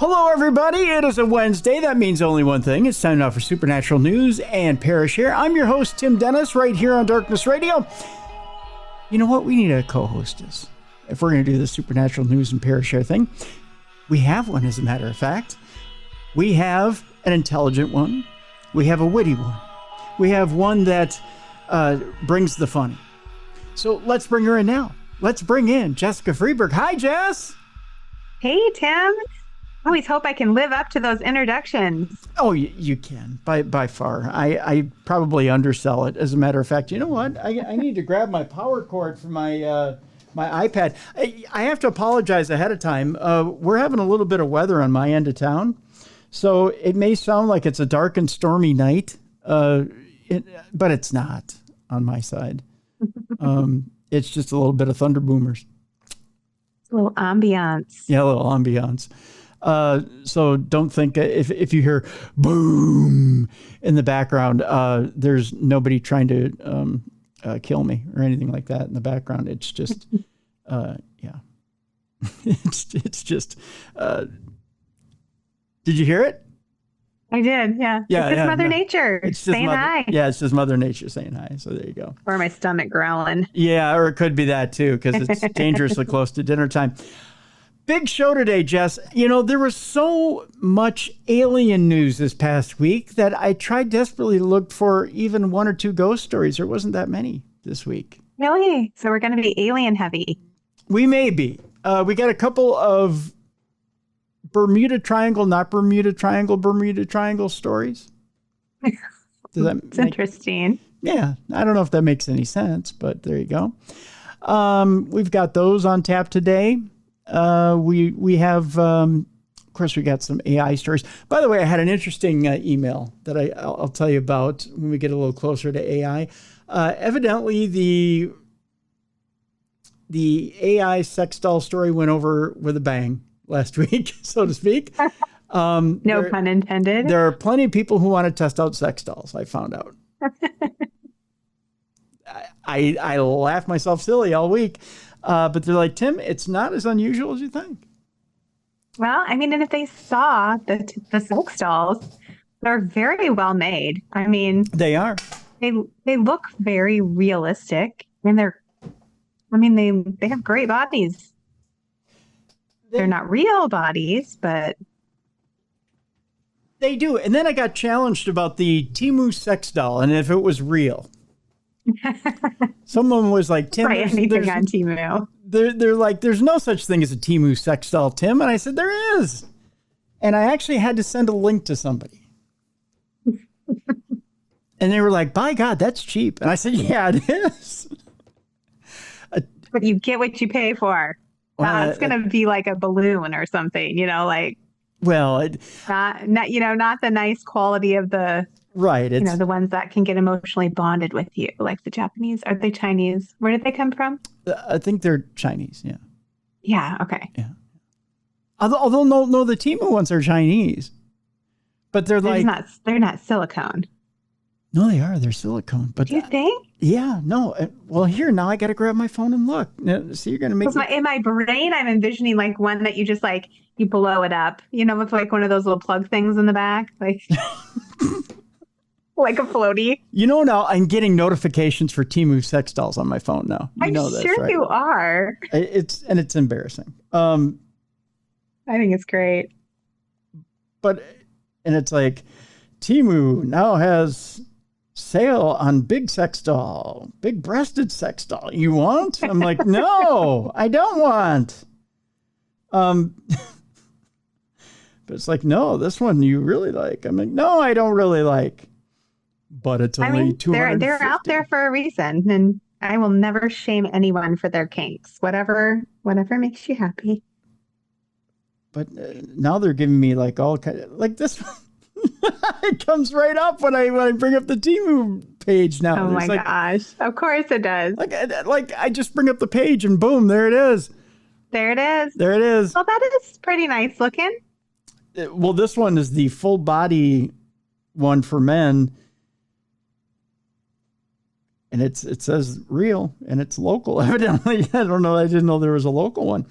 Hello, everybody. It is a Wednesday. That means only one thing. It's time now for Supernatural News and Parashare. I'm your host, Tim Dennis, right here on Darkness Radio. You know what? We need a co-hostess if we're going to do the Supernatural News and Parashare thing. We have one, as a matter of fact. We have an intelligent one. We have a witty one. We have one that brings the funny. So let's bring her in now. Let's bring in Jessica Freeburg. Hi, Jess. Hey, Tim. I always hope I can live up to those introductions. Oh, you can, by far. I probably undersell it. As a matter of fact, you know what? I need to grab my power cord for my my iPad. I have to apologize ahead of time. We're having a little bit of weather on my end of town, so it may sound like it's a dark and stormy night, but it's not on my side. It's just a little bit of thunder boomers. A little ambiance. Yeah, a little ambiance. So don't think if you hear boom in the background, there's nobody trying to kill me or anything like that in the background. It's just, yeah, it's just. Did you hear it? I did, yeah. Yeah, it's just Mother Nature saying hi. Yeah, it's just Mother Nature saying hi. So there you go. Or my stomach growling. Yeah, or it could be that too, because it's dangerously close to dinner time. Big show today, Jess. You know, there was so much alien news this past week that I tried desperately to look for even one or two ghost stories. There wasn't that many this week. Really? So we're going to be alien heavy. We may be. We got a couple of Bermuda Triangle, not Bermuda Triangle stories. It's interesting. Yeah. I don't know if that makes any sense, but there you go. We've got those on tap today. We have, of course, we got some AI stories. By the way, I had an interesting email that I'll tell you about when we get a little closer to AI. Evidently, the AI sex doll story went over with a bang last week, so to speak. No pun intended. There are plenty of people who want to test out sex dolls, I found out. I laughed myself silly all week. But they're like, Tim, it's not as unusual as you think. Well, I mean, and if they saw the sex dolls, they're very well made. I mean, they are. They look very realistic, and they have great bodies. They're not real bodies, but they do. And then I got challenged about the Temu sex doll and if it was real. Someone was like, Tim, anything on Temu. They're like, there's no such thing as a Temu sex doll, Tim. And I said, there is. And I actually had to send a link to somebody. And they were like, by God, that's cheap. And I said, yeah, it is. But you get what you pay for. It's going to be like a balloon or something, like. Well, not the nice quality of the. Right. It's, the ones that can get emotionally bonded with you, like the Japanese. Are they Chinese? Where did they come from? I think they're Chinese. Yeah. Yeah. Okay. Yeah. Although no, the Temu ones are Chinese, but they're not silicone. No, they are. They're silicone. But do you think? Yeah. No. Well, here now I got to grab my phone and look. See, you're gonna make. In my brain, I'm envisioning like one that you just like you blow it up. With like one of those little plug things in the back, like. Like a floaty. Now I'm getting notifications for Temu sex dolls on my phone now. I'm sure right? You are. It's embarrassing. I think it's great. And it's like Temu now has sale on big sex doll, big breasted sex doll. You want? I'm like, no, I don't want. But it's like, no, this one you really like. I'm like, no, I don't really like. But it's only $250. They're out there for a reason, and I will never shame anyone for their kinks. Whatever makes you happy. But now they're giving me like all kind of like this one. It comes right up when I bring up the Temu page now. Oh my gosh! Of course it does. Like I just bring up the page and boom, there it is. There it is. There it is. Well, that is pretty nice looking. Well, this one is the full body one for men. And it says real and it's local, evidently. I didn't know there was a local one.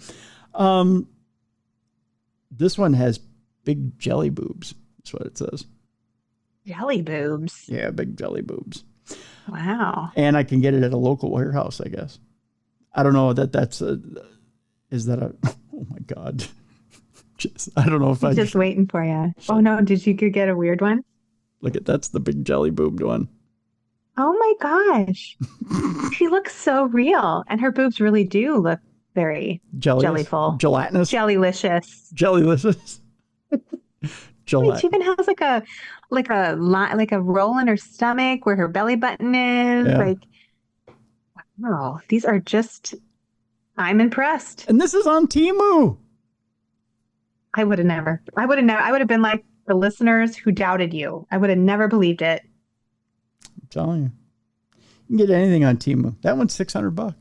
This one has Big jelly boobs. That's what it says. Jelly boobs. Yeah, big jelly boobs. Wow. And I can get it at a local warehouse, I guess. I don't know is that a, oh my God. I don't know if I just waiting for you. Oh no, did you get a weird one? Look that's the big jelly boobed one. Oh my gosh. She looks so real. And her boobs really do look very jellyful. Gelatinous. Jellylicious. Jellylicious. She even has like a roll in her stomach where her belly button is. Yeah. Like, wow, these are just, I'm impressed. And this is on Temu. I would have been like the listeners who doubted you. I would have never believed it. I'm telling you. You can get anything on Temu. That one's $600.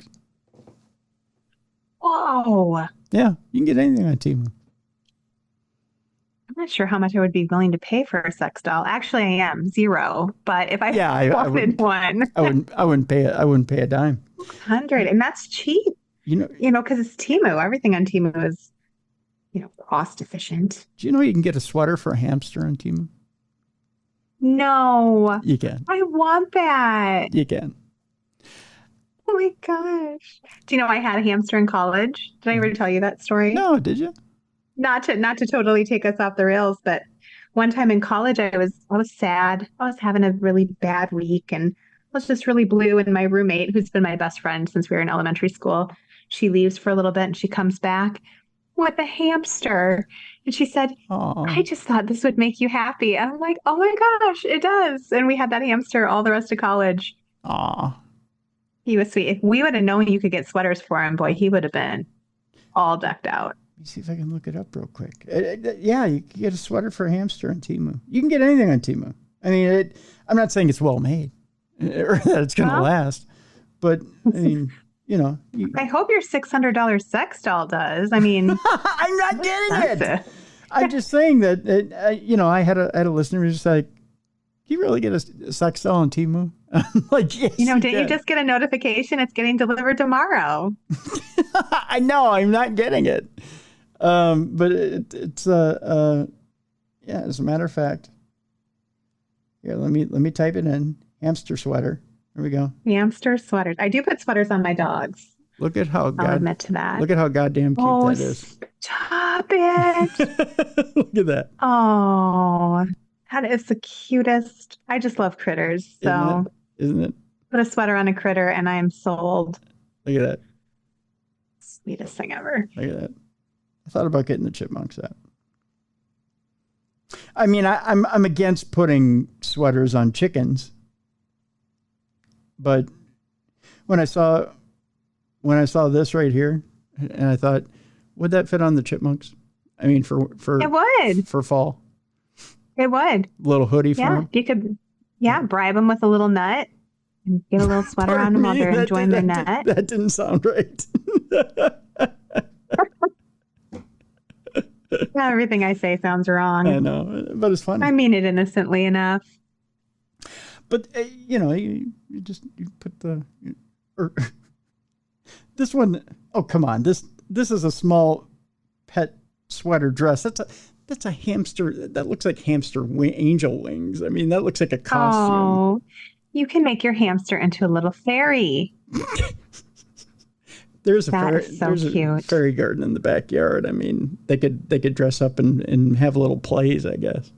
Whoa. Yeah, you can get anything on Temu. I'm not sure how much I would be willing to pay for a sex doll. Actually, I am $0. But if I wanted one, I wouldn't pay it. I wouldn't pay a dime. 100, and that's cheap. You know, because it's Temu. Everything on Temu is, cost efficient. Do you know you can get a sweater for a hamster on Temu? No. You can. I want that. You can. Oh my gosh. Do you know I had a hamster in college? Did I ever tell you that story? No, did you? Not to totally take us off the rails, but one time in college I was sad. I was having a really bad week and I was just really blue, and my roommate, who's been my best friend since we were in elementary school, she leaves for a little bit and she comes back with a hamster. And she said, "Aww. I just thought this would make you happy." And I'm like, "Oh my gosh, it does." And we had that hamster all the rest of college. Aw. He was sweet. If we would have known you could get sweaters for him, boy, he would have been all decked out. Let me see if I can look it up real quick. Yeah, you can get a sweater for a hamster on Temu. You can get anything on Temu. I mean, I'm not saying it's well made or that it's going to last, but I mean, I hope your $600 sex doll does. I mean, I'm not getting it. I'm just saying that, I had a listener who's like, "Can you really get a sex doll on Temu?" I'm like, yes. Didn't you just get a notification it's getting delivered tomorrow? I know, I'm not getting it. But it's as a matter of fact. Here, let me type it in. Hamster sweater. Here we go. Hamster sweaters. I do put sweaters on my dogs. Look at how I'll admit to that. Look at how goddamn cute that is. Stop it. Look at that. Oh, that is the cutest. I just love critters. So Isn't it? Put a sweater on a critter and I am sold. Look at that. Sweetest thing ever. Look at that. I thought about getting the chipmunk set. I mean, I'm against putting sweaters on chickens, but when I saw this right here, and I thought, would that fit on the chipmunks? I mean, for it would for fall. It would. Little hoodie for them. You could, bribe them with a little nut and get a little sweater on them while they're enjoying their nut. That didn't sound right. Everything I say sounds wrong. I know, but it's funny. I mean it innocently enough. But you put this one. Oh, come on! This is a small pet sweater dress. That's a hamster. That looks like hamster angel wings. I mean, that looks like a costume. Oh, you can make your hamster into a little fairy. There's a fairy garden in the backyard. I mean, they could dress up and have little plays, I guess.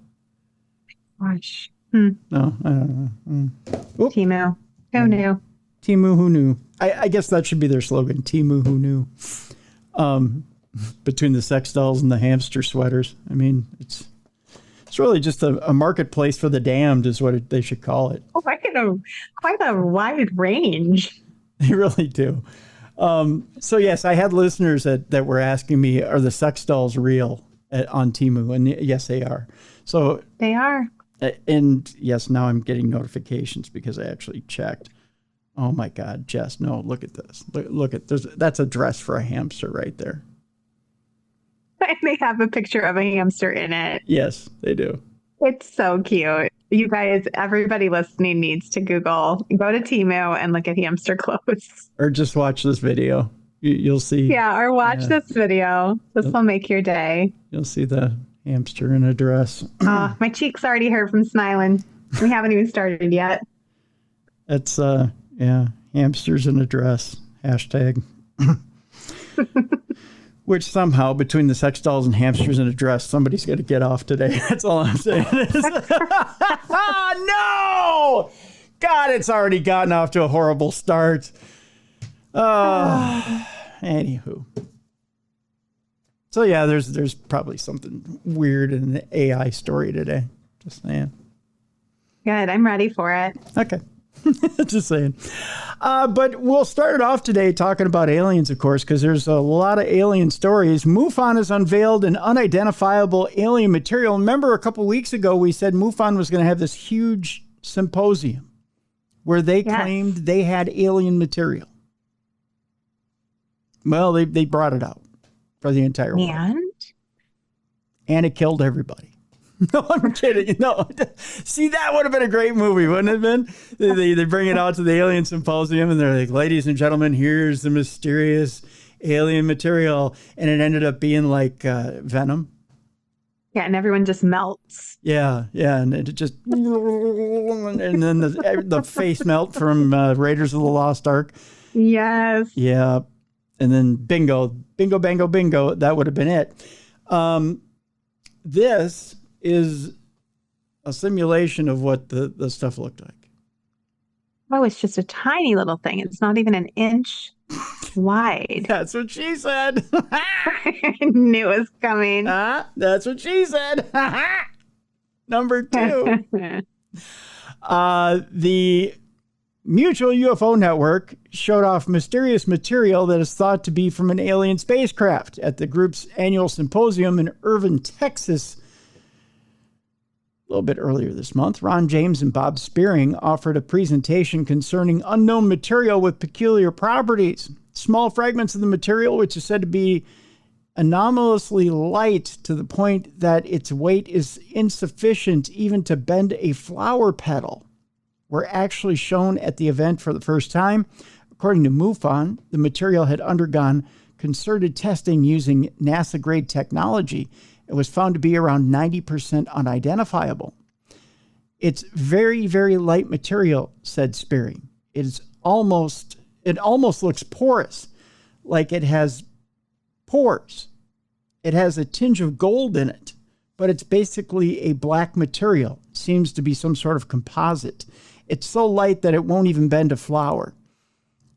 Gosh. No, I don't know. Temu. Who knew? Temu, who knew? I guess that should be their slogan. Temu, who knew? Between the sex dolls and the hamster sweaters. I mean, it's really just a marketplace for the damned is what they should call it. Oh, I get quite a wide range. They really do. So yes, I had listeners that were asking me, are the sex dolls real on Temu? And yes, they are. So they are. And yes, now I'm getting notifications because I actually checked. Oh my God, Jess, no, look at this. Look at this. That's a dress for a hamster right there. And they have a picture of a hamster in it. Yes, they do. It's so cute. You guys, everybody listening needs to go to Temu and look at hamster clothes. Or just watch this video. You'll see. Yeah, or watch this video. This will make your day. You'll see the Hamster in a dress. Oh, my cheeks already hurt from smiling. We haven't even started yet. That's, yeah, hamsters in a dress. Hashtag. Which somehow, between the sex dolls and hamsters in a dress, somebody's got to get off today. That's all I'm saying. No! God, it's already gotten off to a horrible start. Anywho. So, yeah, there's probably something weird in the AI story today. Just saying. Good. I'm ready for it. Okay. Just saying. But we'll start it off today talking about aliens, of course, because there's a lot of alien stories. MUFON has unveiled an unidentifiable alien material. Remember a couple weeks ago, we said MUFON was going to have this huge symposium where they claimed they had alien material. Well, they brought it out for the entire world. And it killed everybody. No, I'm kidding. No, see, that would have been a great movie, wouldn't it have been? They bring it out to the alien symposium, and they're like, "Ladies and gentlemen, here's the mysterious alien material," and it ended up being like venom. Yeah, and everyone just melts. Yeah, and it just, and then the face melt from Raiders of the Lost Ark. Yes. Yeah, and then bingo, bango, bingo. That would have been it. This is a simulation of what the stuff looked like. Oh, it's just a tiny little thing. It's not even an inch wide. That's what she said. I knew it was coming. That's what she said. Number 2. The Mutual UFO Network showed off mysterious material that is thought to be from an alien spacecraft at the group's annual symposium in Irving, Texas. A little bit earlier this month, Ron James and Bob Spearing offered a presentation concerning unknown material with peculiar properties. Small fragments of the material, which is said to be anomalously light to the point that its weight is insufficient even to bend a flower petal, were actually shown at the event for the first time. According to MUFON, the material had undergone concerted testing using NASA-grade technology. It was found to be around 90% unidentifiable. It's very, very light material, said Spearing. It almost looks porous, like it has pores. It has a tinge of gold in it, but it's basically a black material. It seems to be some sort of composite. It's so light that it won't even bend a flower.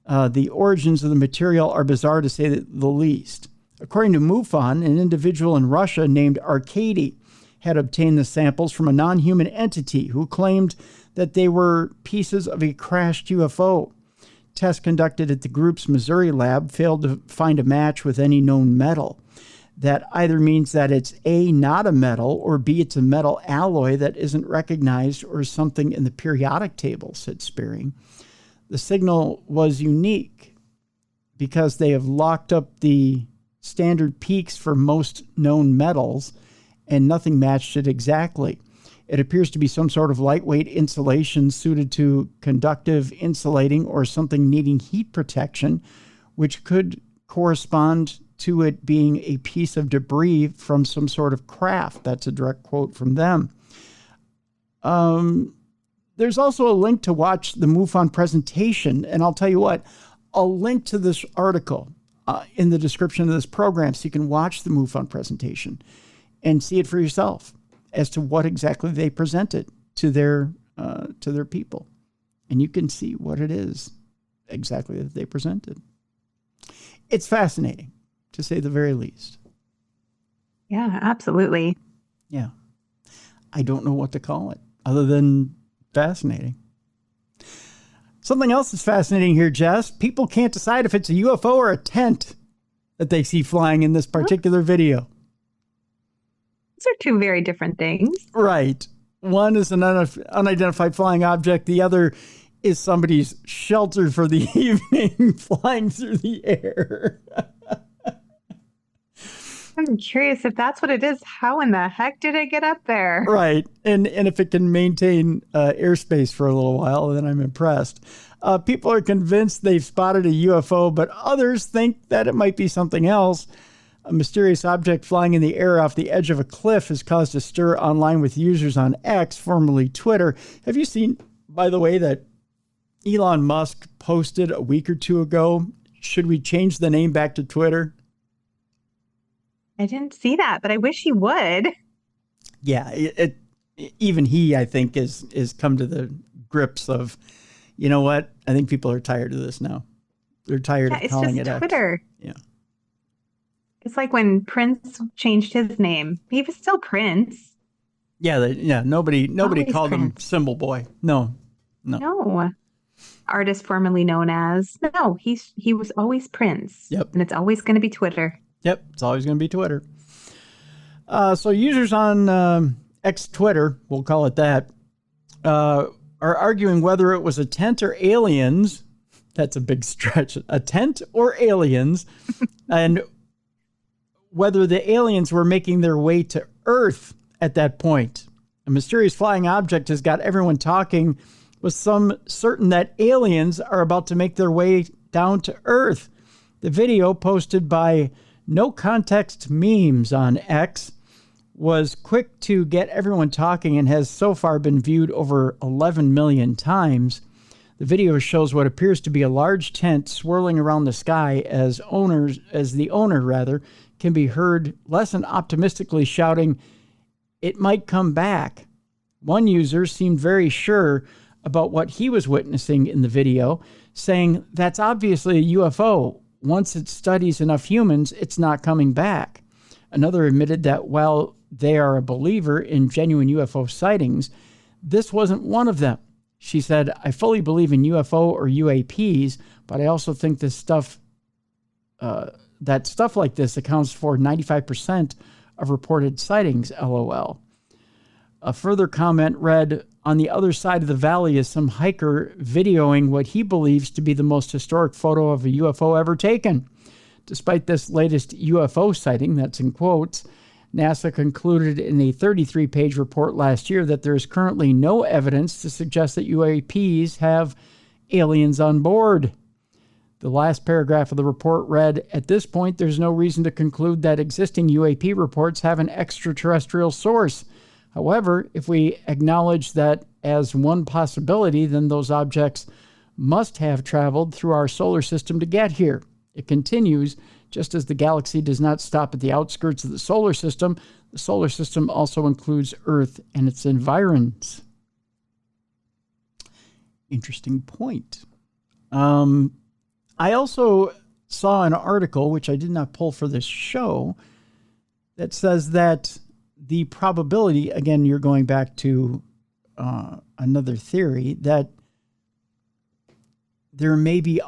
The origins of the material are bizarre to say the least. According to MUFON, an individual in Russia named Arkady had obtained the samples from a non-human entity who claimed that they were pieces of a crashed UFO. Tests conducted at the group's Missouri lab failed to find a match with any known metal. That either means that it's A, not a metal, or B, it's a metal alloy that isn't recognized or something in the periodic table, said Spearing. The signal was unique because they have locked up the standard peaks for most known metals, and nothing matched it exactly. It appears to be some sort of lightweight insulation suited to conductive insulating or something needing heat protection, which could correspond to it being a piece of debris from some sort of craft. That's a direct quote from them. There's also a link to watch the MUFON presentation, and I'll tell you what, I'll link to this article in the description of this program so you can watch the MUFON presentation and see it for yourself as to what exactly they presented to their people. And you can see what it is exactly that they presented. It's fascinating, to say the very least. Yeah, absolutely. Yeah. I don't know what to call it other than fascinating. Something else that's fascinating here, Jess. People can't decide if it's a UFO or a tent that they see flying in this particular video. Those are two very different things. Right. One is an unidentified flying object. The other is somebody's shelter for the evening flying through the air. I'm curious if that's what it is. How in the heck did it get up there? Right. And if it can maintain airspace for a little while, then I'm impressed. People are convinced they've spotted a UFO, but others think that it might be something else. A mysterious object flying in the air off the edge of a cliff has caused a stir online with users on X, formerly Twitter. Have you seen, by the way, that Elon Musk posted a week or two ago, should we change the name back to Twitter? I didn't see that, but I wish he would. Yeah, even he, I think, is come to the grips of, you know what? I think people are tired of this now. They're tired of calling it Twitter. X. Yeah. It's like when Prince changed his name. He was still Prince. Yeah, nobody called him Symbol Boy. No. Artist formerly known as. No, he was always Prince. Yep. And it's always going to be Twitter. Yep, it's always going to be Twitter. So users on X Twitter, we'll call it that, are arguing whether it was a tent or aliens. That's a big stretch. A tent or aliens. And whether the aliens were making their way to Earth at that point. A mysterious flying object has got everyone talking, with some certain that aliens are about to make their way down to Earth. The video, posted by No Context Memes on X, was quick to get everyone talking and has so far been viewed over 11 million times. The video shows what appears to be a large tent swirling around the sky as the owner can be heard less than optimistically shouting, "It might come back." One user seemed very sure about what he was witnessing in the video, saying, "That's obviously a UFO. Once it studies enough humans, it's not coming back." Another admitted that while they are a believer in genuine UFO sightings, this wasn't one of them. She said, "I fully believe in UFO or UAPs, but I also think that stuff like this accounts for 95% of reported sightings, LOL. A further comment read, "On the other side of the valley is some hiker videoing what he believes to be the most historic photo of a UFO ever taken." Despite this latest UFO sighting, that's in quotes, NASA concluded in a 33-page report last year that there is currently no evidence to suggest that UAPs have aliens on board. The last paragraph of the report read, "At this point, there's no reason to conclude that existing UAP reports have an extraterrestrial source. However, if we acknowledge that as one possibility, then those objects must have traveled through our solar system to get here." It continues, "Just as the galaxy does not stop at the outskirts of the solar system also includes Earth and its environs." Interesting point. I also saw an article, which I did not pull for this show, that says that the probability, again, you're going back to another theory, that there may be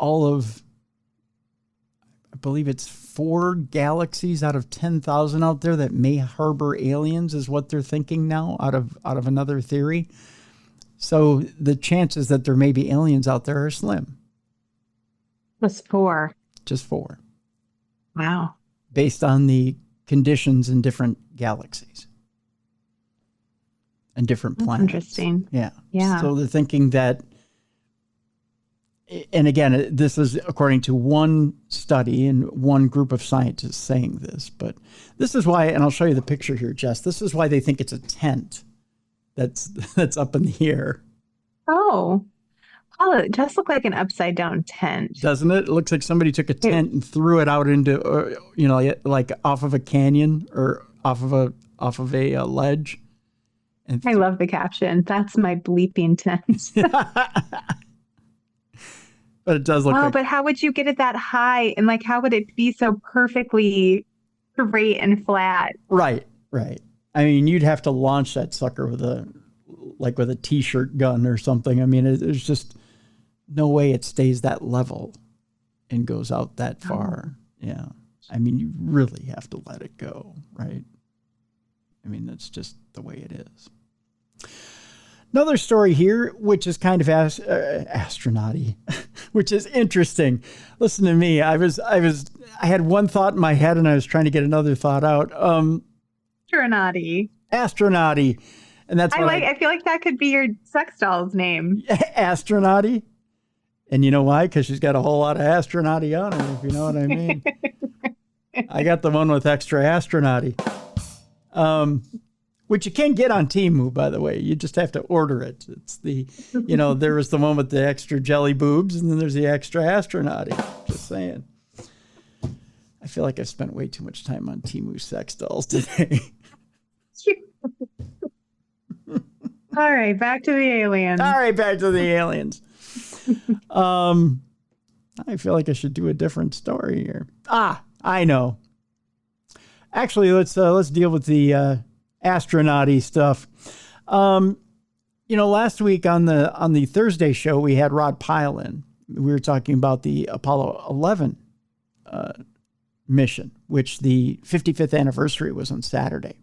I believe it's 4 galaxies out of 10,000 out there that may harbor aliens, is what they're thinking now out of another theory. So the chances that there may be aliens out there are slim. Just 4. Just 4. Wow. Based on the conditions in different galaxies and different planets. Interesting. Yeah. Yeah. So they're thinking that, and again, this is according to one study and one group of scientists saying this, but this is why, and I'll show you the picture here, Jess. This is why they think it's a tent that's up in the air. Oh, it does look like an upside down tent. Doesn't it? It looks like somebody took a tent and threw it out into, like off of a canyon or off of a ledge. And I love the caption. "That's my bleeping tent." But it does look like... but how would you get it that high? And how would it be so perfectly straight and flat? Right. I mean, you'd have to launch that sucker with a t-shirt gun or something. I mean, there's just no way it stays that level and goes out that far. Yeah. I mean, you really have to let it go, right? I mean, that's just the way it is. Another story here, which is kind of astronauty, which is interesting. Listen to me. I had one thought in my head and I was trying to get another thought out. Astronauty. And that's what I feel like that could be your sex doll's name. Astronauty. And you know why? Because she's got a whole lot of astronauty on her, if you know what I mean. I got the one with extra astronauty. Which you can get on Temu, by the way. You just have to order it. It's there was the one with the extra jelly boobs, and then there's the extra astronauty. Just saying. I feel like I've spent way too much time on Temu sex dolls today. All right, back to the aliens. I feel like I should do a different story here. I know. Actually, let's deal with the astronauty stuff. Last week on the Thursday show, we had Rod Pyle in. We were talking about the Apollo 11 mission, which the 55th anniversary was on Saturday.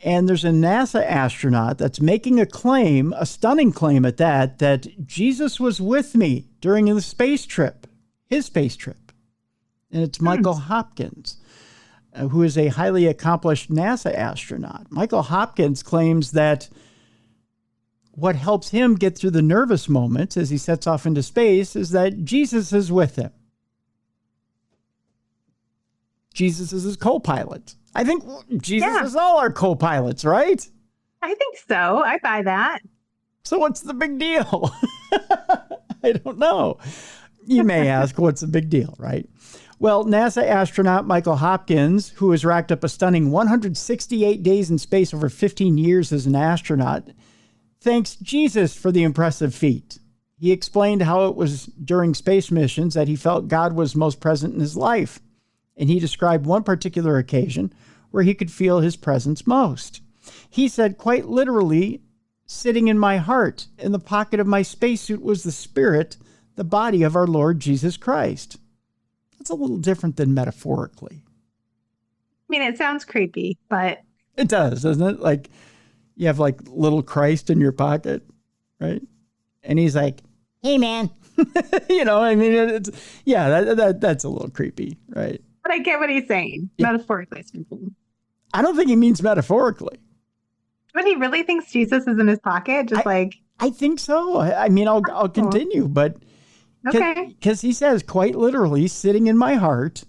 And there's a NASA astronaut that's making a claim, a stunning claim at that Jesus was with me during the space trip, his space trip. And it's Michael Hopkins, who is a highly accomplished NASA astronaut. Michael Hopkins claims that what helps him get through the nervous moments as he sets off into space is that Jesus is with him. Jesus is his co-pilot. I think Jesus is all our co-pilots, right? I think so. I buy that. So what's the big deal? I don't know. You may ask, what's the big deal, right? Well, NASA astronaut Michael Hopkins, who has racked up a stunning 168 days in space over 15 years as an astronaut, thanks Jesus for the impressive feat. He explained how it was during space missions that he felt God was most present in his life. And he described one particular occasion where he could feel his presence most. He said, quite literally, sitting in my heart, in the pocket of my spacesuit was the spirit, the body of our Lord Jesus Christ. That's a little different than metaphorically. I mean, it sounds creepy, but... It does, doesn't it? Like, you have like little Christ in your pocket, right? And he's like, hey, man. It's, that's a little creepy, right? But I get what he's saying, metaphorically speaking. I don't think he means metaphorically. But he really thinks Jesus is in his pocket? I think so. I mean, I'll continue, but... Okay. Because he says, quite literally, sitting in my heart,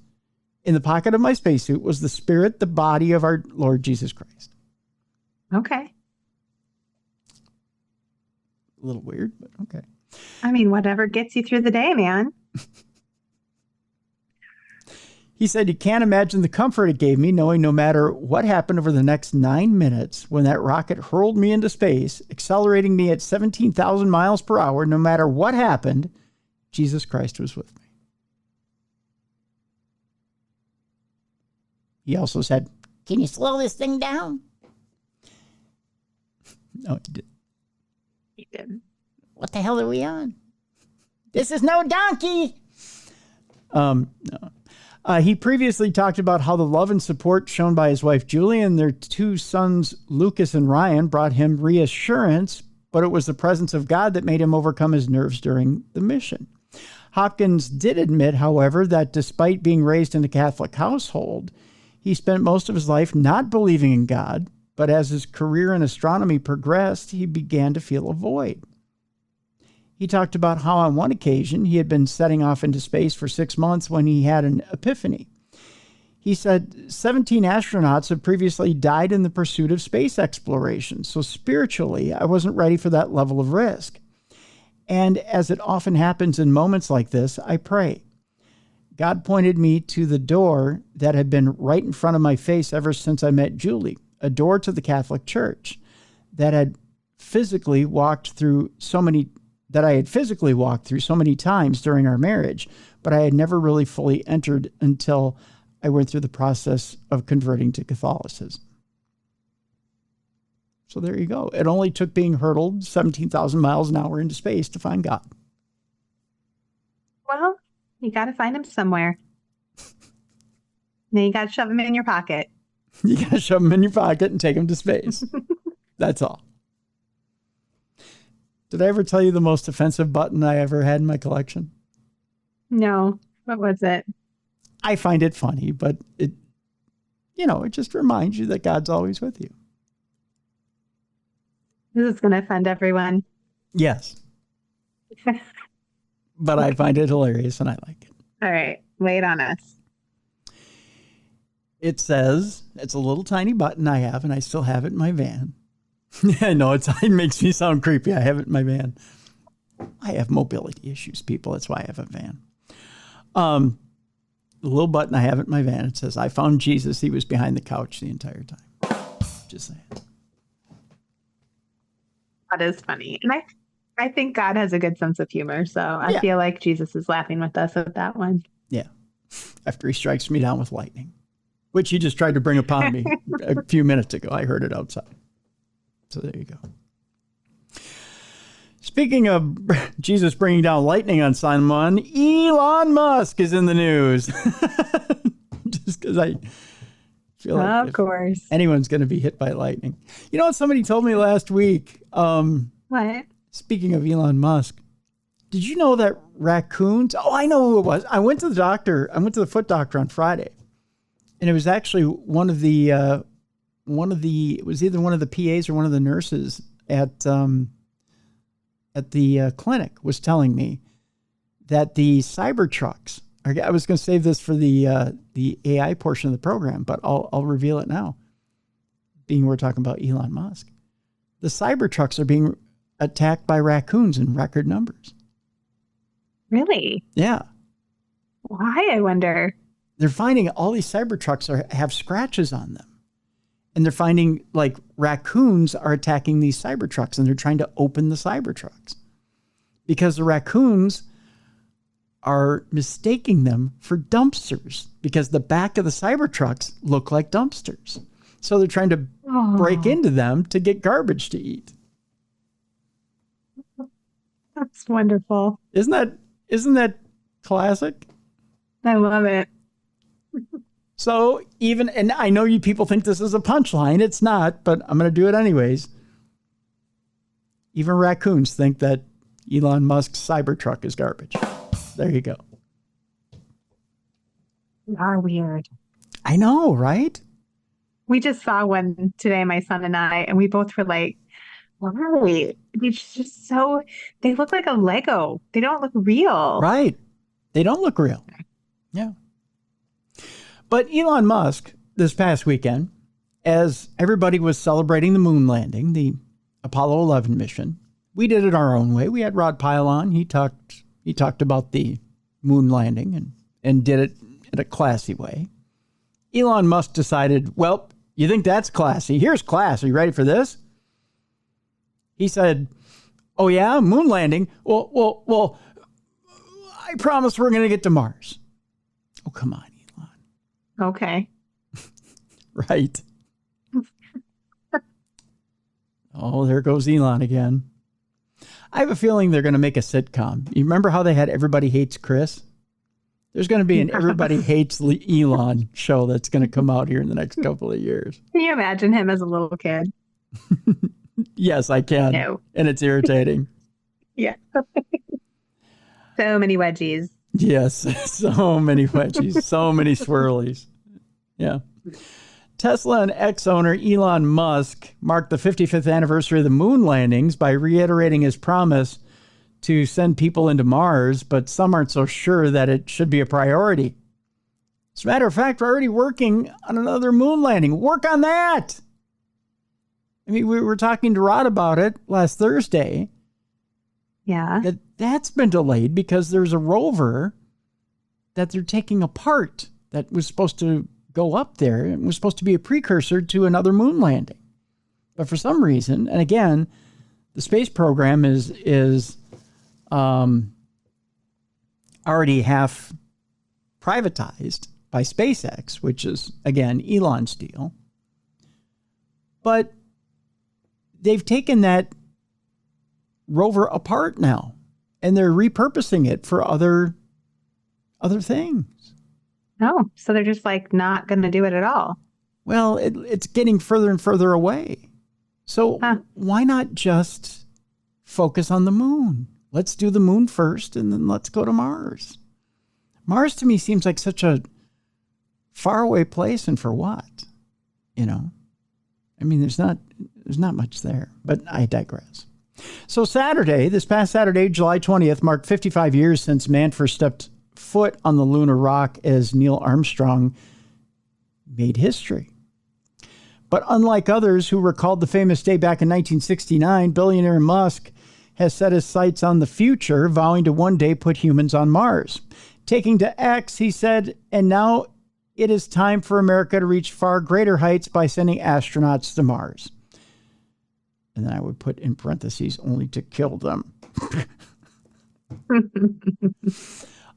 in the pocket of my spacesuit, was the spirit, the body of our Lord Jesus Christ. Okay. A little weird, but okay. I mean, whatever gets you through the day, man. He said, you can't imagine the comfort it gave me knowing no matter what happened over the next 9 minutes when that rocket hurled me into space, accelerating me at 17,000 miles per hour, no matter what happened, Jesus Christ was with me. He also said, can you slow this thing down? No, he didn't. He didn't. What the hell are we on? This is no donkey. No. He previously talked about how the love and support shown by his wife, Julie, and their two sons, Lucas and Ryan, brought him reassurance, but it was the presence of God that made him overcome his nerves during the mission. Hopkins did admit, however, that despite being raised in a Catholic household, he spent most of his life not believing in God, but as his career in astronomy progressed, he began to feel a void. He talked about how on one occasion he had been setting off into space for 6 months when he had an epiphany. He said 17 astronauts had previously died in the pursuit of space exploration, so spiritually I wasn't ready for that level of risk. And as it often happens in moments like this, I pray. God pointed me to the door that had been right in front of my face ever since I met Julie, a door to the Catholic Church that I had physically walked through so many times during our marriage, but I had never really fully entered until I went through the process of converting to Catholicism. So there you go. It only took being hurtled 17,000 miles an hour into space to find God. Well, you got to find him somewhere. Then you got to shove him in your pocket. You got to shove him in your pocket and take him to space. That's all. Did I ever tell you the most offensive button I ever had in my collection? No. What was it? I find it funny, but it just reminds you that God's always with you. This is going to offend everyone. Yes. But I find it hilarious and I like it. All right. Lay it on us. It says, it's a little tiny button I have, and I still have it in my van. I know it makes me sound creepy. I have it in my van. I have mobility issues, people. That's why I have a van. The little button I have it in my van. It says, I found Jesus. He was behind the couch the entire time. Just saying. That is funny. And I think God has a good sense of humor. So I feel like Jesus is laughing with us at that one. Yeah. After he strikes me down with lightning, which he just tried to bring upon me a few minutes ago. I heard it outside. So there you go. Speaking of Jesus bringing down lightning on someone, Elon Musk is in the news. Just because I feel like of course anyone's going to be hit by lightning. You know what somebody told me last week? What? Speaking of Elon Musk, did you know that raccoons? Oh, I know who it was. I went to the doctor. I went to the foot doctor on Friday, and it was actually one of the it was either one of the PAs or one of the nurses at the clinic was telling me that the Cybertrucks, I was going to save this for the AI portion of the program, but I'll reveal it now, being we're talking about Elon Musk. The Cybertrucks are being attacked by raccoons in record numbers. Really? Yeah. Why, I wonder? They're finding all these Cybertrucks have scratches on them. And they're finding like raccoons are attacking these Cybertrucks, and they're trying to open the Cybertrucks because the raccoons are mistaking them for dumpsters because the back of the Cybertrucks look like dumpsters. So they're trying to break into them to get garbage to eat. That's wonderful. Isn't that classic? I love it. So and I know you people think this is a punchline. It's not, but I'm going to do it anyways. Even raccoons think that Elon Musk's Cybertruck is garbage. There you go. You are weird. I know, right? We just saw one today, my son and I, and we both were like, why? It's just they look like a Lego. They don't look real. Right. They don't look real. Yeah. But Elon Musk, this past weekend, as everybody was celebrating the moon landing, the Apollo 11 mission, we did it our own way. We had Rod Pyle on. He talked about the moon landing and did it in a classy way. Elon Musk decided, well, you think that's classy? Here's class. Are you ready for this? He said, oh, yeah, moon landing. Well, I promise we're going to get to Mars. Oh, come on, Elon. Okay. Right. Oh, there goes Elon again. I have a feeling they're going to make a sitcom. You remember how they had Everybody Hates Chris? There's going to be an Everybody Hates Elon show that's going to come out here in the next couple of years. Can you imagine him as a little kid? Yes, I can. No. And it's irritating. Yeah. So many wedgies. Yes, so many wedgies, so many swirlies. Yeah. Tesla and ex-owner Elon Musk marked the 55th anniversary of the moon landings by reiterating his promise to send people into Mars, but some aren't so sure that it should be a priority. As a matter of fact, we're already working on another moon landing. Work on that. I mean, we were talking to Rod about it last Thursday. Yeah. That's been delayed because there's a rover that they're taking apart that was supposed to go up there and was supposed to be a precursor to another moon landing. But for some reason, and again, the space program is already half privatized by SpaceX, which is, again, Elon's deal. But they've taken that rover apart now, and they're repurposing it for other things. Oh, so they're just like not going to do it at all. Well, it's getting further and further away. So why not just focus on the moon? Let's do the moon first, and then let's go to Mars. Mars to me seems like such a faraway place, and for what? You know, I mean, there's not much there, but I digress. So this past Saturday, July 20th, marked 55 years since man first stepped foot on the lunar rock as Neil Armstrong made history. But unlike others who recalled the famous day back in 1969, billionaire Musk has set his sights on the future, vowing to one day put humans on Mars. Taking to X, he said, and now it is time for America to reach far greater heights by sending astronauts to Mars. And then I would put in parentheses, only to kill them.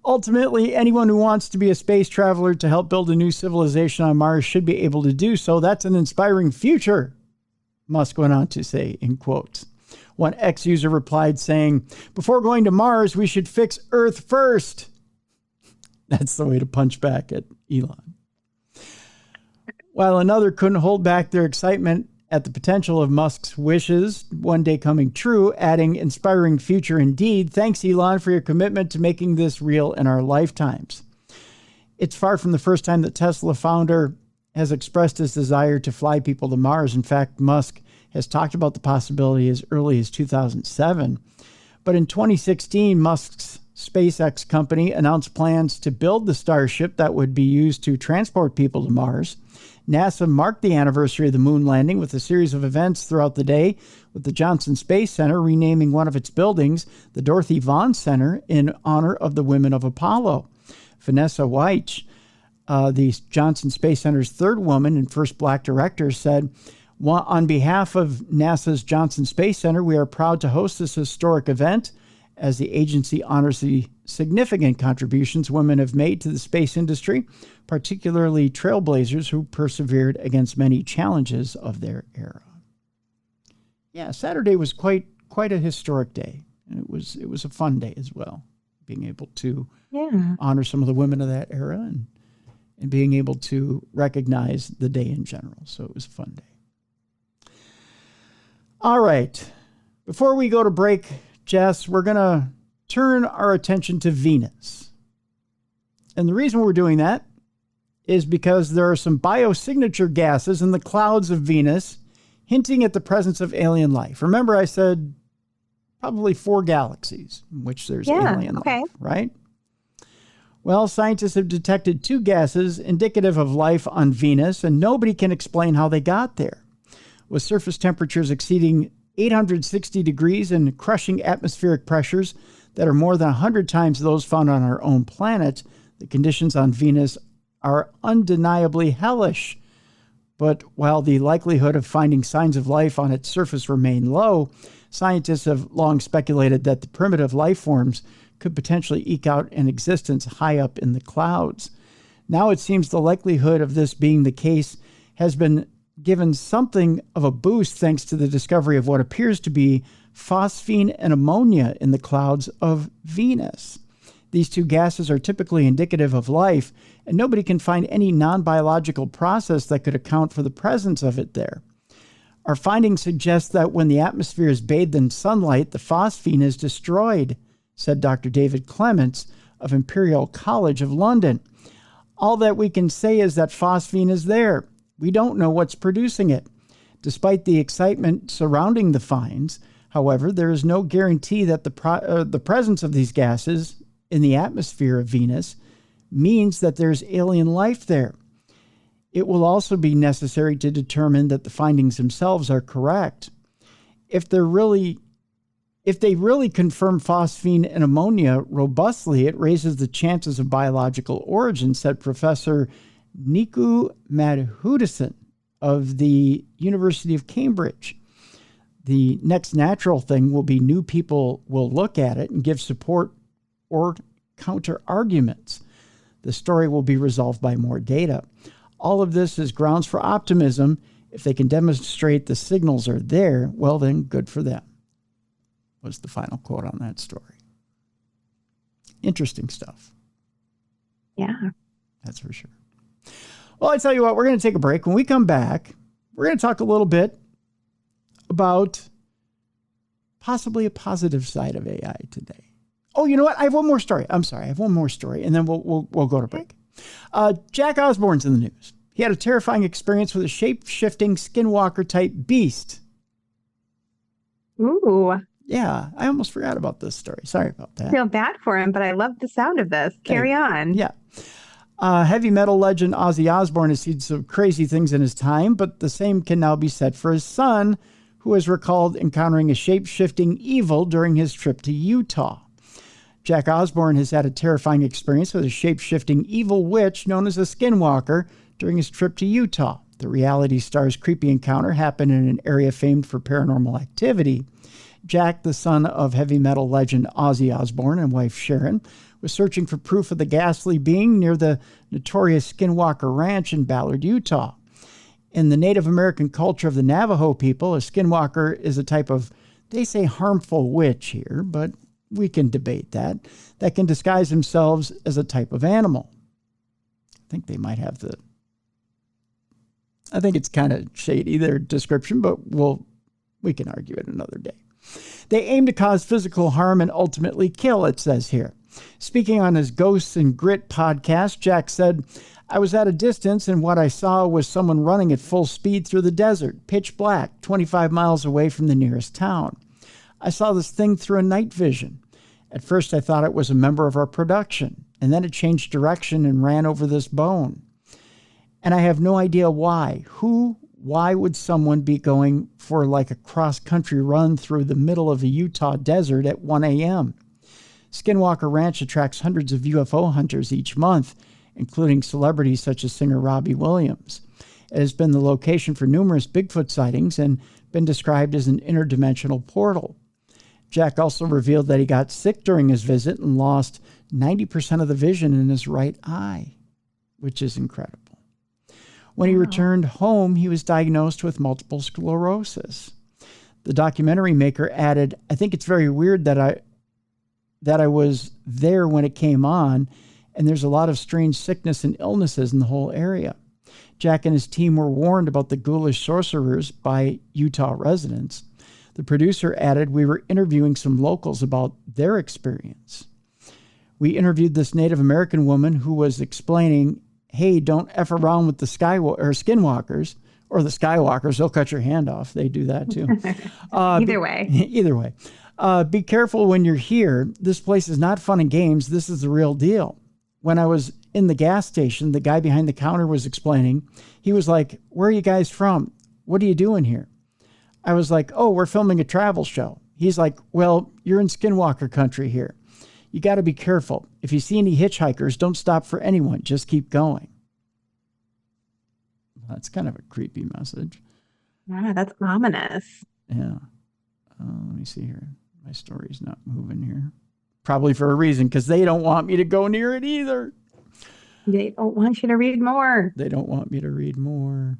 Ultimately, anyone who wants to be a space traveler to help build a new civilization on Mars should be able to do so. That's an inspiring future, Musk went on to say, in quotes. One X user replied saying, before going to Mars, we should fix Earth first. That's the way to punch back at Elon. While another couldn't hold back their excitement at the potential of Musk's wishes one day coming true, adding, inspiring future indeed. Thanks, Elon, for your commitment to making this real in our lifetimes. It's far from the first time that Tesla founder has expressed his desire to fly people to Mars. In fact, Musk has talked about the possibility as early as 2007. But in 2016, Musk's SpaceX company announced plans to build the Starship that would be used to transport people to Mars. NASA marked the anniversary of the moon landing with a series of events throughout the day, with the Johnson Space Center renaming one of its buildings the Dorothy Vaughan Center in honor of the women of Apollo. Vanessa Weich, the Johnson Space Center's third woman and first black director, said, on behalf of NASA's Johnson Space Center, we are proud to host this historic event as the agency honors the significant contributions women have made to the space industry, particularly trailblazers who persevered against many challenges of their era. Yeah, Saturday was quite a historic day. And it was a fun day as well, being able to honor some of the women of that era and being able to recognize the day in general. So it was a fun day. All right. Before we go to break, Jess, we're going to turn our attention to Venus. And the reason we're doing that is because there are some biosignature gases in the clouds of Venus hinting at the presence of alien life. Remember, I said probably 4 galaxies in which there's alien life, right? Well, scientists have detected 2 gases indicative of life on Venus, and nobody can explain how they got there. With surface temperatures exceeding 860 degrees and crushing atmospheric pressures that are more than 100 times those found on our own planet, the conditions on Venus are undeniably hellish. But while the likelihood of finding signs of life on its surface remain low, scientists have long speculated that the primitive life forms could potentially eke out an existence high up in the clouds. Now it seems the likelihood of this being the case has been given something of a boost thanks to the discovery of what appears to be phosphine and ammonia in the clouds of Venus. These 2 gases are typically indicative of life, and nobody can find any non-biological process that could account for the presence of it there. Our findings suggest that when the atmosphere is bathed in sunlight, the phosphine is destroyed, said Dr. David Clements of Imperial College of London. All that we can say is that phosphine is there. We don't know what's producing it. Despite the excitement surrounding the finds, however, there is no guarantee that the presence of these gases in the atmosphere of Venus means that there's alien life there. It will also be necessary to determine that the findings themselves are correct. If they really confirm phosphine and ammonia robustly, it raises the chances of biological origin, said Professor Niku Madhudasan of the University of Cambridge. The next natural thing will be new people will look at it and give support or counter arguments. The story will be resolved by more data. All of this is grounds for optimism. If they can demonstrate the signals are there, well then, good for them, was the final quote on that story. Interesting stuff. Yeah. That's for sure. Well, I tell you what, we're going to take a break. When we come back, we're going to talk a little bit about possibly a positive side of AI today. Oh, you know what? I have one more story. I'm sorry. I have one more story, and then we'll go to break. Jack Osbourne's in the news. He had a terrifying experience with a shape-shifting Skinwalker type beast. Ooh. Yeah, I almost forgot about this story. Sorry about that. I feel bad for him, but I love the sound of this. Carry on. Yeah. Heavy metal legend Ozzy Osbourne has seen some crazy things in his time, but the same can now be said for his son, who has recalled encountering a shape-shifting evil during his trip to Utah. Jack Osbourne has had a terrifying experience with a shape-shifting evil witch known as a Skinwalker during his trip to Utah. The reality star's creepy encounter happened in an area famed for paranormal activity. Jack, the son of heavy metal legend Ozzy Osbourne and wife Sharon, was searching for proof of the ghastly being near the notorious Skinwalker Ranch in Ballard, Utah. In the Native American culture of the Navajo people, a Skinwalker is a type of, they say, harmful witch here, but we can debate that can disguise themselves as a type of animal. I think they might have I think it's kind of shady, their description, but we can argue it another day. They aim to cause physical harm and ultimately kill, it says here. Speaking on his Ghosts and Grit podcast, Jack said, I was at a distance and what I saw was someone running at full speed through the desert, pitch black, 25 miles away from the nearest town. I saw this thing through a night vision. At first I thought it was a member of our production, and then it changed direction and ran over this bone. And I have no idea why. Why would someone be going for like a cross-country run through the middle of the Utah desert at 1 a.m.? Skinwalker Ranch attracts hundreds of UFO hunters each month, including celebrities such as singer Robbie Williams. It has been the location for numerous Bigfoot sightings and been described as an interdimensional portal. Jack also revealed that he got sick during his visit and lost 90% of the vision in his right eye, which is incredible. When he returned home, he was diagnosed with multiple sclerosis. The documentary maker added, I think it's very weird that I was there when it came on, and there's a lot of strange sickness and illnesses in the whole area. Jack and his team were warned about the ghoulish sorcerers by Utah residents. The producer added, we were interviewing some locals about their experience. We interviewed this Native American woman who was explaining, hey, don't F around with the Skinwalkers, or the Skywalkers. They'll cut your hand off. They do that too. Either way. Be careful when you're here. This place is not fun and games. This is the real deal. When I was in the gas station, the guy behind the counter was explaining. He was like, where are you guys from? What are you doing here? I was like, oh, we're filming a travel show. He's like, well, you're in Skinwalker country here. You got to be careful. If you see any hitchhikers, don't stop for anyone. Just keep going. That's kind of a creepy message. Yeah, that's ominous. Yeah. Let me see here. My story's not moving here. Probably for a reason, because they don't want me to go near it either. They don't want you to read more. They don't want me to read more.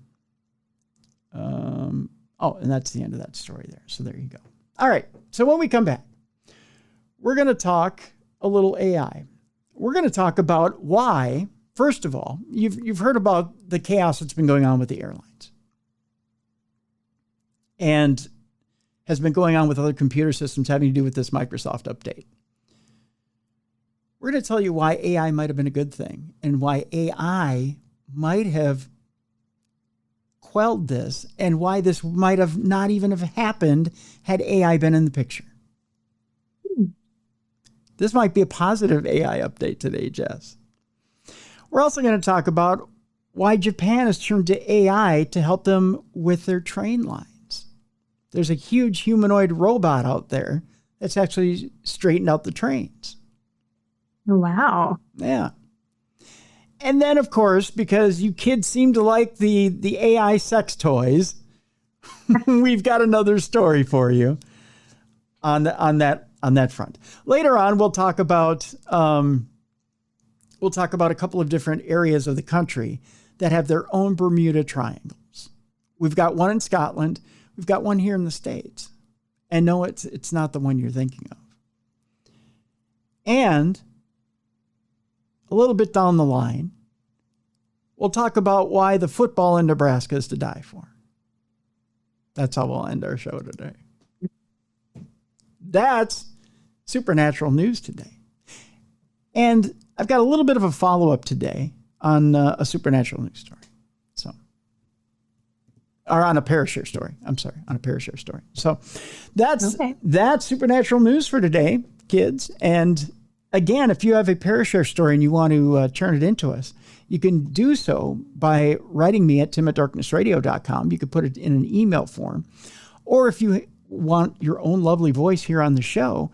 And that's the end of that story there. So there you go. All right. So when we come back, we're going to talk a little AI. We're going to talk about why, first of all, you've heard about the chaos that's been going on with the airlines and has been going on with other computer systems having to do with this Microsoft update. We're going to tell you why AI might have been a good thing and why AI might have quelled this and why this might have not even have happened had AI been in the picture. This might be a positive AI update today, Jess. We're also going to talk about why Japan has turned to AI to help them with their train lines. There's a huge humanoid robot out there that's actually straightened out the trains. Wow. Yeah. And then, of course, because you kids seem to like the AI sex toys, we've got another story for you on that front. Later on, we'll talk about a couple of different areas of the country that have their own Bermuda triangles. We've got one in Scotland. We've got one here in the States. And no, it's not the one you're thinking of. And a little bit down the line, we'll talk about why the football in Nebraska is to die for. That's how we'll end our show today. That's supernatural news today. And I've got a little bit of a follow-up today on a supernatural news story. Or on a Parashare story. I'm sorry, on a Parashare story. So that's supernatural news for today, kids. And again, if you have a Parashare story and you want to turn it into us, You can do so by writing me at tim@darknessradio.com. You could put it in an email form. Or if you want your own lovely voice here on the show,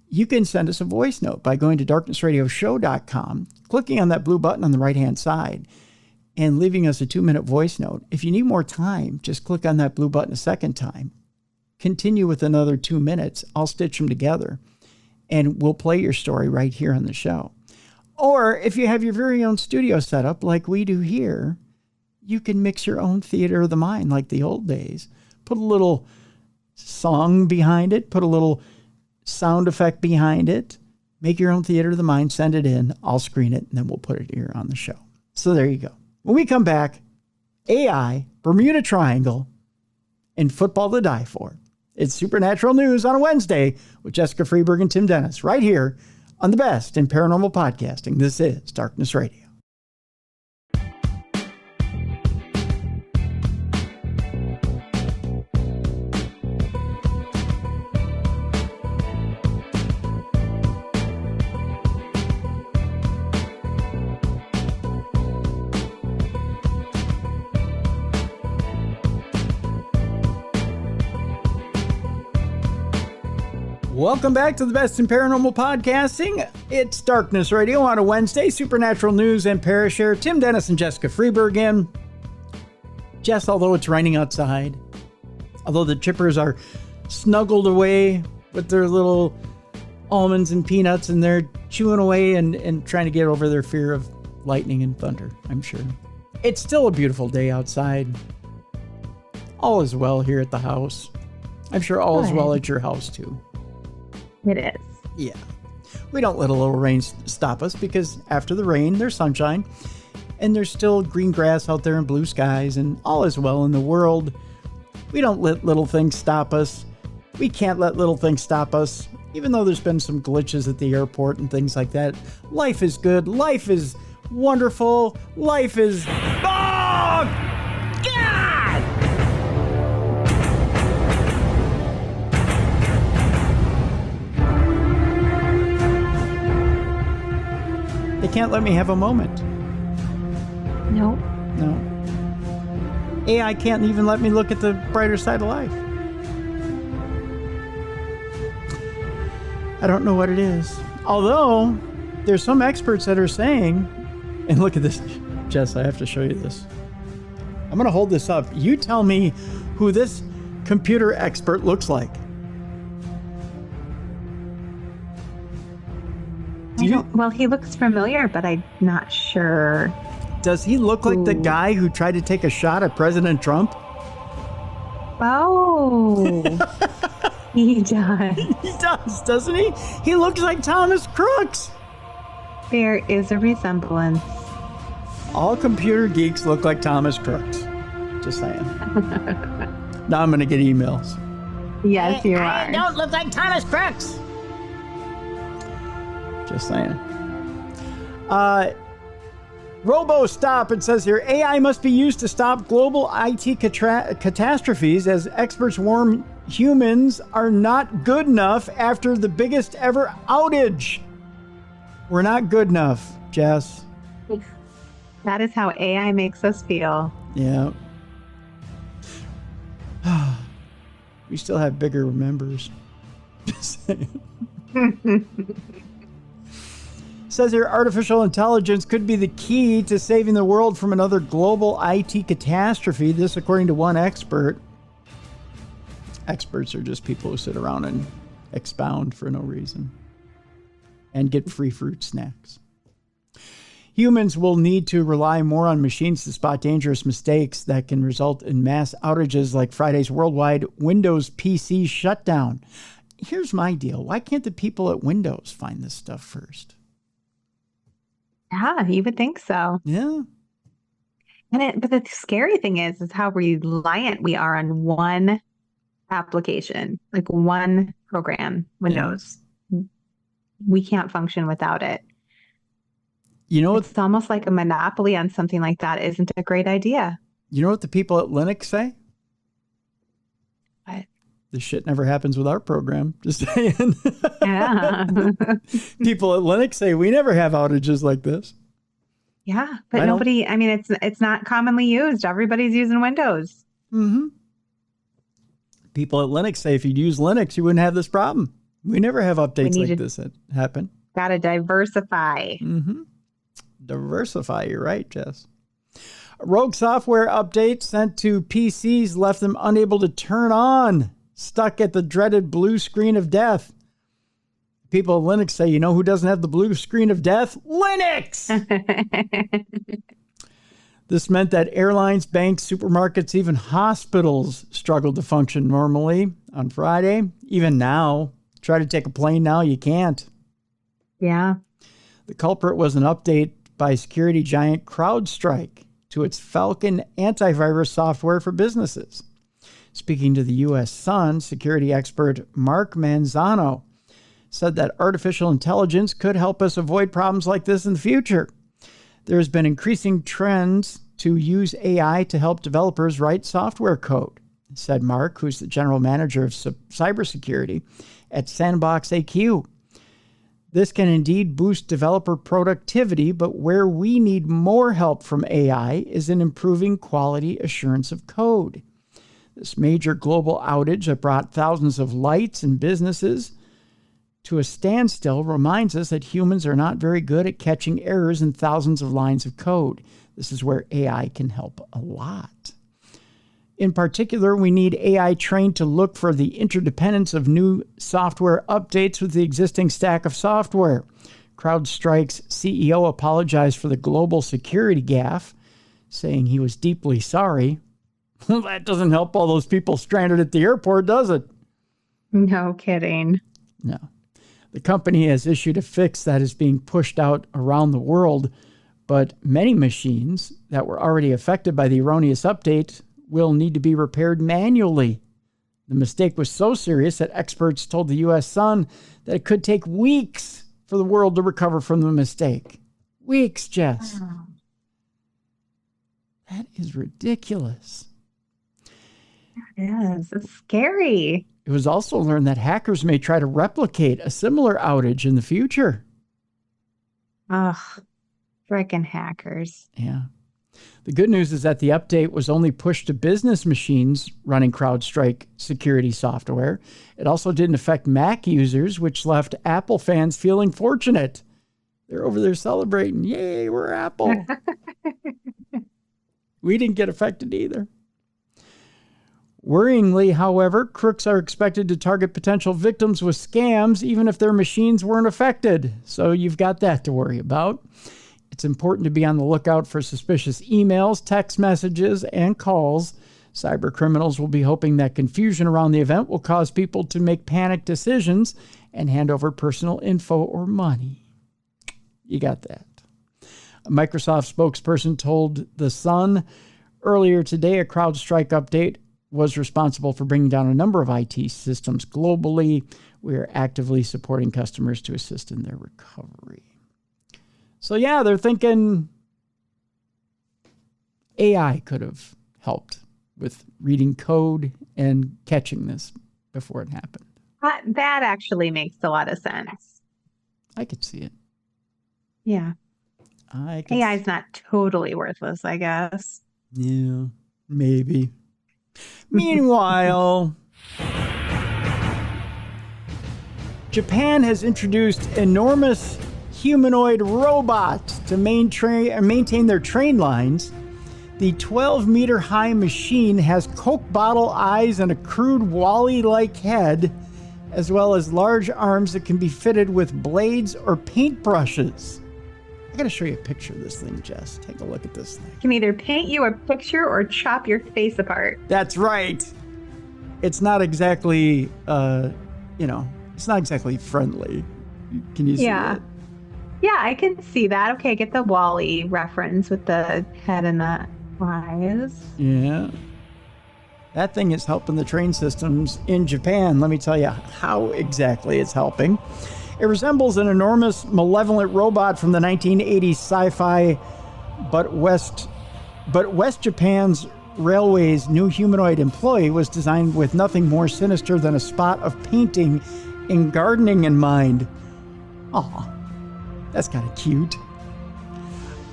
you can send us a voice note by going to darknessradioshow.com, clicking on that blue button on the right-hand side, and leaving us a 2-minute voice note. If you need more time, just click on that blue button a second time. Continue with another 2 minutes. I'll stitch them together, and we'll play your story right here on the show. Or if you have your very own studio setup like we do here, you can mix your own theater of the mind like the old days. Put a little song behind it, put a little sound effect behind it, make your own theater of the mind, send it in, I'll screen it, and then we'll put it here on the show. So there you go. When we come back, AI, Bermuda Triangle, and football to die for. It's Supernatural News on a Wednesday with Jessica Freeburg and Tim Dennis right here on the best in paranormal podcasting. This is Darkness Radio. Welcome back to the best in paranormal podcasting. It's Darkness Radio on a Wednesday. Supernatural News and Parashare. Tim Dennis and Jessica Freeburg in. Jess, although it's raining outside, although the chippers are snuggled away with their little almonds and peanuts and they're chewing away and trying to get over their fear of lightning and thunder, I'm sure. It's still a beautiful day outside. All is well here at the house. I'm sure all is well at your house too. It is. Yeah. We don't let a little rain stop us because after the rain, there's sunshine and there's still green grass out there and blue skies and all is well in the world. We don't let little things stop us. We can't let little things stop us. Even though there's been some glitches at the airport and things like that. Life is good. Life is wonderful. Life is... Oh, God! They can't let me have a moment. No. AI can't even let me look at the brighter side of life. I don't know what it is. Although, there's some experts that are saying, and look at this, Jess, I have to show you this. I'm going to hold this up. You tell me who this computer expert looks like. Well, he looks familiar, but I'm not sure. Does he look like the guy who tried to take a shot at President Trump? Oh, he does. He does, doesn't he? He looks like Thomas Crooks. There is a resemblance. All computer geeks look like Thomas Crooks. Just saying. Now I'm going to get emails. Yes, you are. I don't look like Thomas Crooks. Just saying. Robo Stop, it says here, AI must be used to stop global IT catastrophes as experts warn humans are not good enough after the biggest ever outage. We're not good enough, Jess. That is how AI makes us feel. Yeah. We still have bigger members. Just saying. Says here, artificial intelligence could be the key to saving the world from another global IT catastrophe. This, according to one expert. Experts are just people who sit around and expound for no reason and get free fruit snacks. Humans will need to rely more on machines to spot dangerous mistakes that can result in mass outages like Friday's worldwide Windows PC shutdown. Here's my deal. Why can't the people at Windows find this stuff first? Yeah, you would think so. Yeah. But the scary thing is how reliant we are on one application, like one program, Windows. Yeah. We can't function without it. You know, it's almost like a monopoly on something like that isn't a great idea. You know what the people at Linux say? What? This shit never happens with our program. Just saying. Yeah. People at Linux say we never have outages like this. Yeah, but nobody, I mean, it's not commonly used. Everybody's using Windows. Mm-hmm. People at Linux say if you'd use Linux, you wouldn't have this problem. We never have updates like this that happen. Got to diversify. Mm-hmm. Diversify, you're right, Jess. A rogue software update sent to PCs left them unable to turn on, stuck at the dreaded blue screen of death. People at Linux say, you know who doesn't have the blue screen of death? Linux! This meant that airlines, banks, supermarkets, even hospitals struggled to function normally on Friday. Even now, try to take a plane now, you can't. Yeah. The culprit was an update by security giant CrowdStrike to its Falcon antivirus software for businesses. Speaking to the U.S. Sun, security expert Mark Manzano said that artificial intelligence could help us avoid problems like this in the future. There's been increasing trends to use AI to help developers write software code, said Mark, who's the general manager of cybersecurity at Sandbox AQ. This can indeed boost developer productivity, but where we need more help from AI is in improving quality assurance of code. This major global outage that brought thousands of lights and businesses to a standstill reminds us that humans are not very good at catching errors in thousands of lines of code. This is where AI can help a lot. In particular, we need AI trained to look for the interdependence of new software updates with the existing stack of software. CrowdStrike's CEO apologized for the global security gaffe, saying he was deeply sorry. Well, that doesn't help all those people stranded at the airport, does it? No kidding. No. The company has issued a fix that is being pushed out around the world, but many machines that were already affected by the erroneous update will need to be repaired manually. The mistake was so serious that experts told the U.S. Sun that it could take weeks for the world to recover from the mistake. Weeks, Jess. Wow. That is ridiculous. It is. It's scary. It was also learned that hackers may try to replicate a similar outage in the future. Ugh, frickin' hackers. Yeah. The good news is that the update was only pushed to business machines running CrowdStrike security software. It also didn't affect Mac users, which left Apple fans feeling fortunate. They're over there celebrating. Yay, we're Apple. We didn't get affected either. Worryingly, however, crooks are expected to target potential victims with scams, even if their machines weren't affected. So you've got that to worry about. It's important to be on the lookout for suspicious emails, text messages, and calls. Cyber criminals will be hoping that confusion around the event will cause people to make panicked decisions and hand over personal info or money. You got that. A Microsoft spokesperson told The Sun earlier today a CrowdStrike update was responsible for bringing down a number of IT systems globally. We are actively supporting customers to assist in their recovery. So yeah, they're thinking AI could have helped with reading code and catching this before it happened. That actually makes a lot of sense. I could see it. Yeah. AI is not totally worthless, I guess. Yeah, maybe. Meanwhile, Japan has introduced enormous humanoid robots to maintain their train lines. The 12-meter high machine has Coke bottle eyes and a crude Wall-E-like head, as well as large arms that can be fitted with blades or paintbrushes. I gotta show you a picture of this thing, Jess. Take a look at this thing. Can either paint you a picture or chop your face apart. That's right. It's not exactly, it's not exactly friendly. Can you see it? Yeah, I can see that. Okay, get the Wall-E reference with the head and the eyes. Yeah. That thing is helping the train systems in Japan. Let me tell you how exactly it's helping. It resembles an enormous, malevolent robot from the 1980s sci-fi, but West Japan's Railway's new humanoid employee was designed with nothing more sinister than a spot of painting and gardening in mind. Aw, that's kind of cute.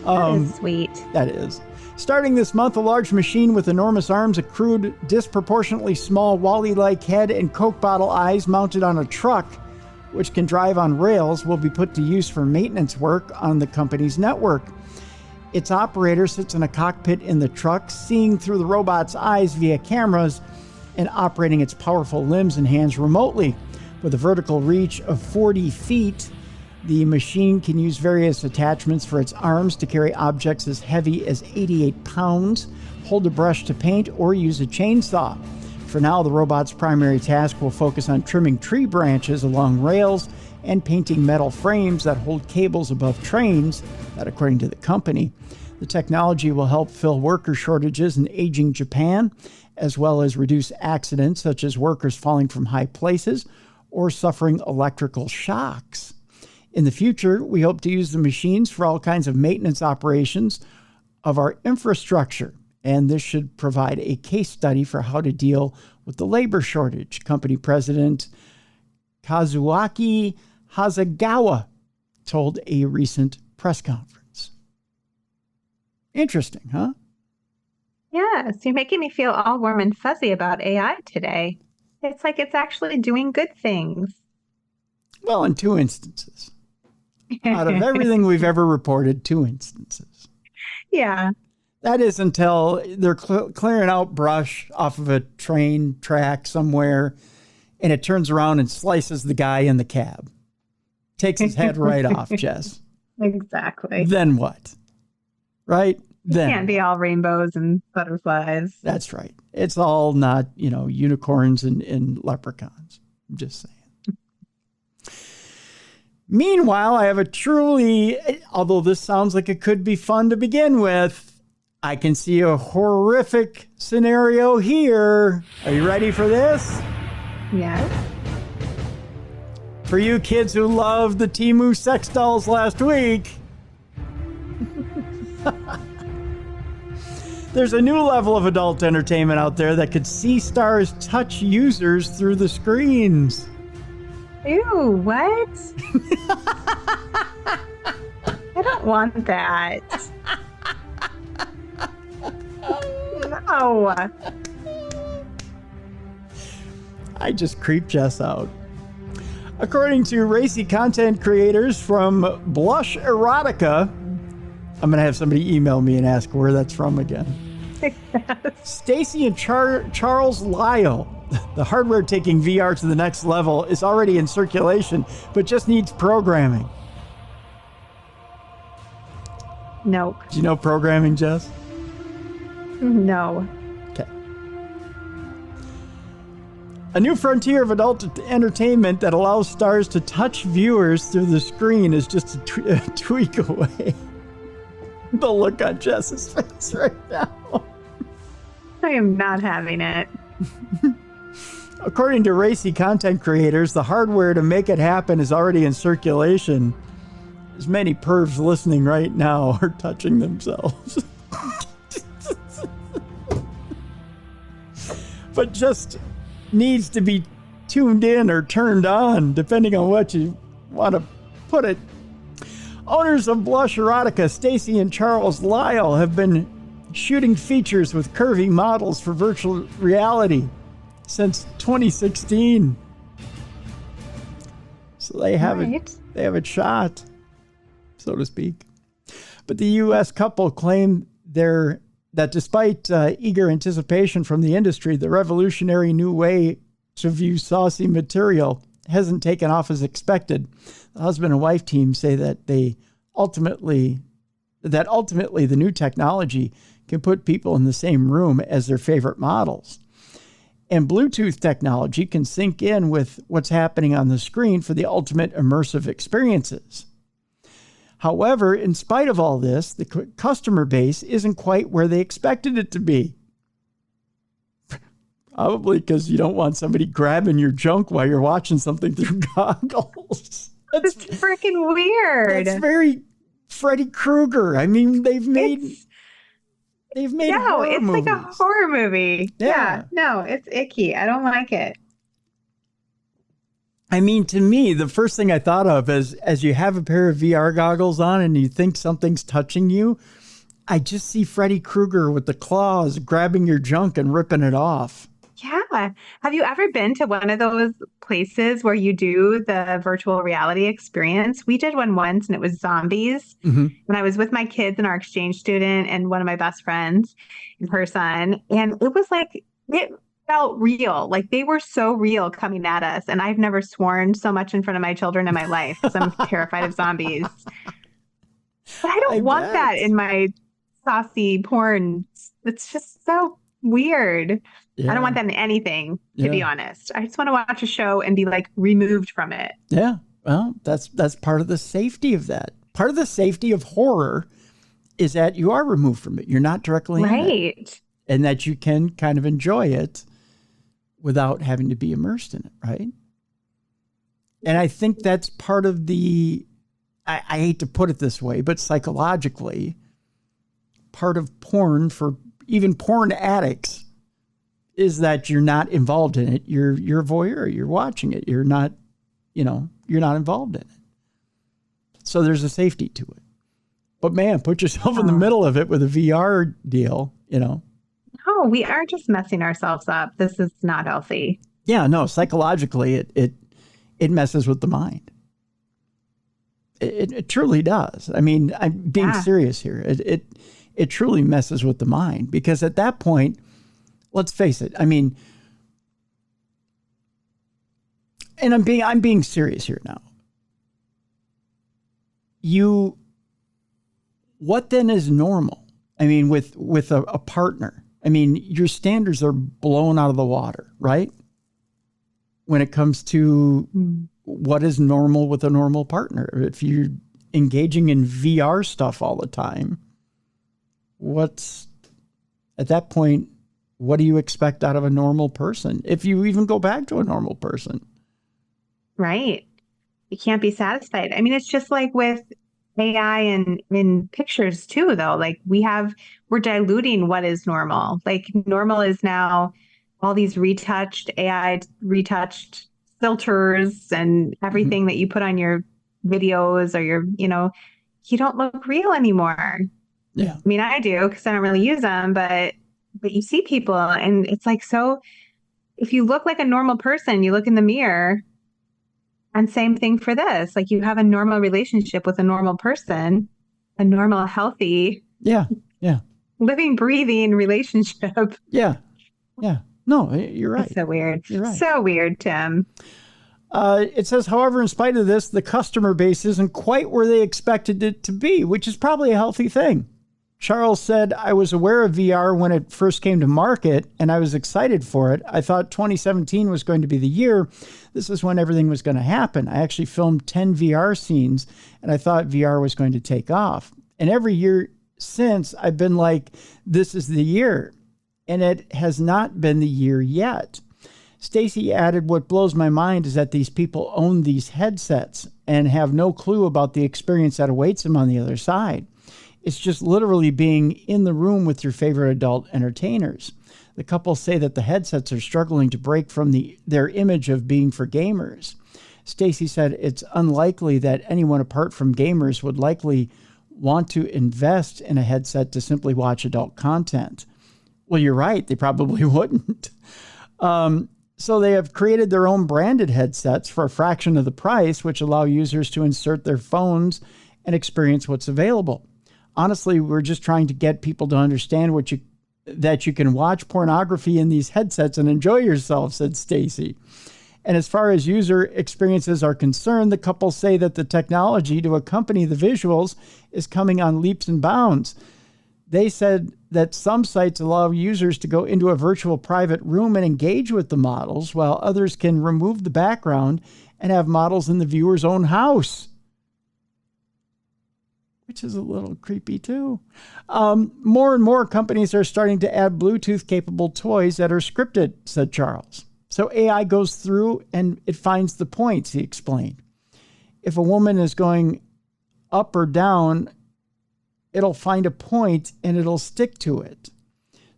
That is sweet. That is. Starting this month, a large machine with enormous arms, a crude, disproportionately small Wally-like head, and Coke bottle eyes mounted on a truck, which can drive on rails, will be put to use for maintenance work on the company's network. Its operator sits in a cockpit in the truck, seeing through the robot's eyes via cameras and operating its powerful limbs and hands remotely. With a vertical reach of 40 feet, the machine can use various attachments for its arms to carry objects as heavy as 88 pounds, hold a brush to paint, or use a chainsaw. For now, the robot's primary task will focus on trimming tree branches along rails and painting metal frames that hold cables above trains, that according to the company. The technology will help fill worker shortages in aging Japan, as well as reduce accidents such as workers falling from high places or suffering electrical shocks. In the future, we hope to use the machines for all kinds of maintenance operations of our infrastructure, and this should provide a case study for how to deal with the labor shortage, company president Kazuaki Hasegawa told a recent press conference. Interesting, huh? Yes, you're making me feel all warm and fuzzy about AI today. It's like it's actually doing good things. Well, in 2 instances. Out of everything we've ever reported, 2 instances. Yeah. That is until they're clearing out brush off of a train track somewhere, and it turns around and slices the guy in the cab. Takes his head right off, Jess. Exactly. Then what? Right? Then Can't be all rainbows and butterflies. That's right. It's all not, unicorns and leprechauns. I'm just saying. Meanwhile, I have a truly, although this sounds like it could be fun to begin with, I can see a horrific scenario here. Are you ready for this? Yes. For you kids who loved the Temu sex dolls last week, there's a new level of adult entertainment out there that could see stars touch users through the screens. Ew, what? I don't want that. No. I just creeped Jess out. According to racy content creators from Blush Erotica, I'm going to have somebody email me and ask where that's from again. Stacy and Charles Lyle. The hardware taking VR to the next level is already in circulation, but just needs programming. Nope. Do you know programming, Jess? No. Okay. A new frontier of adult entertainment that allows stars to touch viewers through the screen is just a tweak away. The look on Jess's face right now. I am not having it. According to racy content creators, the hardware to make it happen is already in circulation. As many pervs listening right now are touching themselves. But just needs to be tuned in or turned on, depending on what you want to put it. Owners of Blush Erotica, Stacy and Charles Lyle, have been shooting features with curvy models for virtual reality since 2016. So they have it shot, so to speak. But the U.S. couple claim that despite eager anticipation from the industry, the revolutionary new way to view saucy material hasn't taken off as expected. The husband and wife team say that ultimately the new technology can put people in the same room as their favorite models. And Bluetooth technology can sync in with what's happening on the screen for the ultimate immersive experiences. However, in spite of all this, the customer base isn't quite where they expected it to be. Probably because you don't want somebody grabbing your junk while you're watching something through goggles. That's freaking weird. That's very Freddy Krueger. I mean, they've made horror it's movies. Like a horror movie. Yeah. No, it's icky. I don't like it. I mean, to me, the first thing I thought of is as you have a pair of VR goggles on and you think something's touching you, I just see Freddy Krueger with the claws grabbing your junk and ripping it off. Yeah. Have you ever been to one of those places where you do the virtual reality experience? We did one once and it was zombies. Mm-hmm. When I was with my kids and our exchange student and one of my best friends and her son. And it was like, it felt real. Like they were so real coming at us. And I've never sworn so much in front of my children in my life because I'm terrified of zombies. But I don't want that in my saucy porn. It's just so weird. Yeah. I don't want that in anything, to be honest. I just want to watch a show and be like removed from it. Yeah. Well, that's part of the safety of that. Part of the safety of horror is that you are removed from it. You're not directly in it. And that you can kind of enjoy it without having to be immersed in it, right? And I think that's part of the, I hate to put it this way, but psychologically, part of porn for even porn addicts is that you're not involved in it. You're a voyeur. You're watching it. You're not involved in it. So there's a safety to it. But man, put yourself in the middle of it with a VR deal, No, we are just messing ourselves up. This is not healthy. Yeah, no, psychologically it messes with the mind. It truly does. I mean, I'm being serious here. It truly messes with the mind because at that point, let's face it. I mean, and I'm being serious here now. What then is normal? I mean, with a partner, I mean, your standards are blown out of the water, right? When it comes to what is normal with a normal partner. If you're engaging in VR stuff all the time, at that point, what do you expect out of a normal person? If you even go back to a normal person. Right. You can't be satisfied. I mean, it's just like with AI and in pictures too, though. Like we're diluting what is normal. Like normal is now all these AI retouched filters and everything that you put on your videos or you don't look real anymore. Yeah. I mean, I do because I don't really use them, but you see people and it's like, so if you look like a normal person, you look in the mirror. And same thing for this. Like you have a normal relationship with a normal person, a normal, healthy, living, breathing relationship. Yeah. No, you're right. It's so weird. You're right. So weird, Tim. It says, however, in spite of this, the customer base isn't quite where they expected it to be, which is probably a healthy thing. Charles said, I was aware of VR when it first came to market, and I was excited for it. I thought 2017 was going to be the year. This is when everything was going to happen. I actually filmed 10 VR scenes, and I thought VR was going to take off. And every year since, I've been like, this is the year. And it has not been the year yet. Stacy added, what blows my mind is that these people own these headsets and have no clue about the experience that awaits them on the other side. It's just literally being in the room with your favorite adult entertainers. The couple say that the headsets are struggling to break from their image of being for gamers. Stacy said it's unlikely that anyone apart from gamers would likely want to invest in a headset to simply watch adult content. Well, you're right. They probably wouldn't. So they have created their own branded headsets for a fraction of the price, which allow users to insert their phones and experience what's available. Honestly, we're just trying to get people to understand that you can watch pornography in these headsets and enjoy yourself, said Stacy. And as far as user experiences are concerned, the couple say that the technology to accompany the visuals is coming on leaps and bounds. They said that some sites allow users to go into a virtual private room and engage with the models, while others can remove the background and have models in the viewer's own house, which is a little creepy too. More and more companies are starting to add Bluetooth-capable toys that are scripted, said Charles. So AI goes through and it finds the points, he explained. If a woman is going up or down, it'll find a point and it'll stick to it.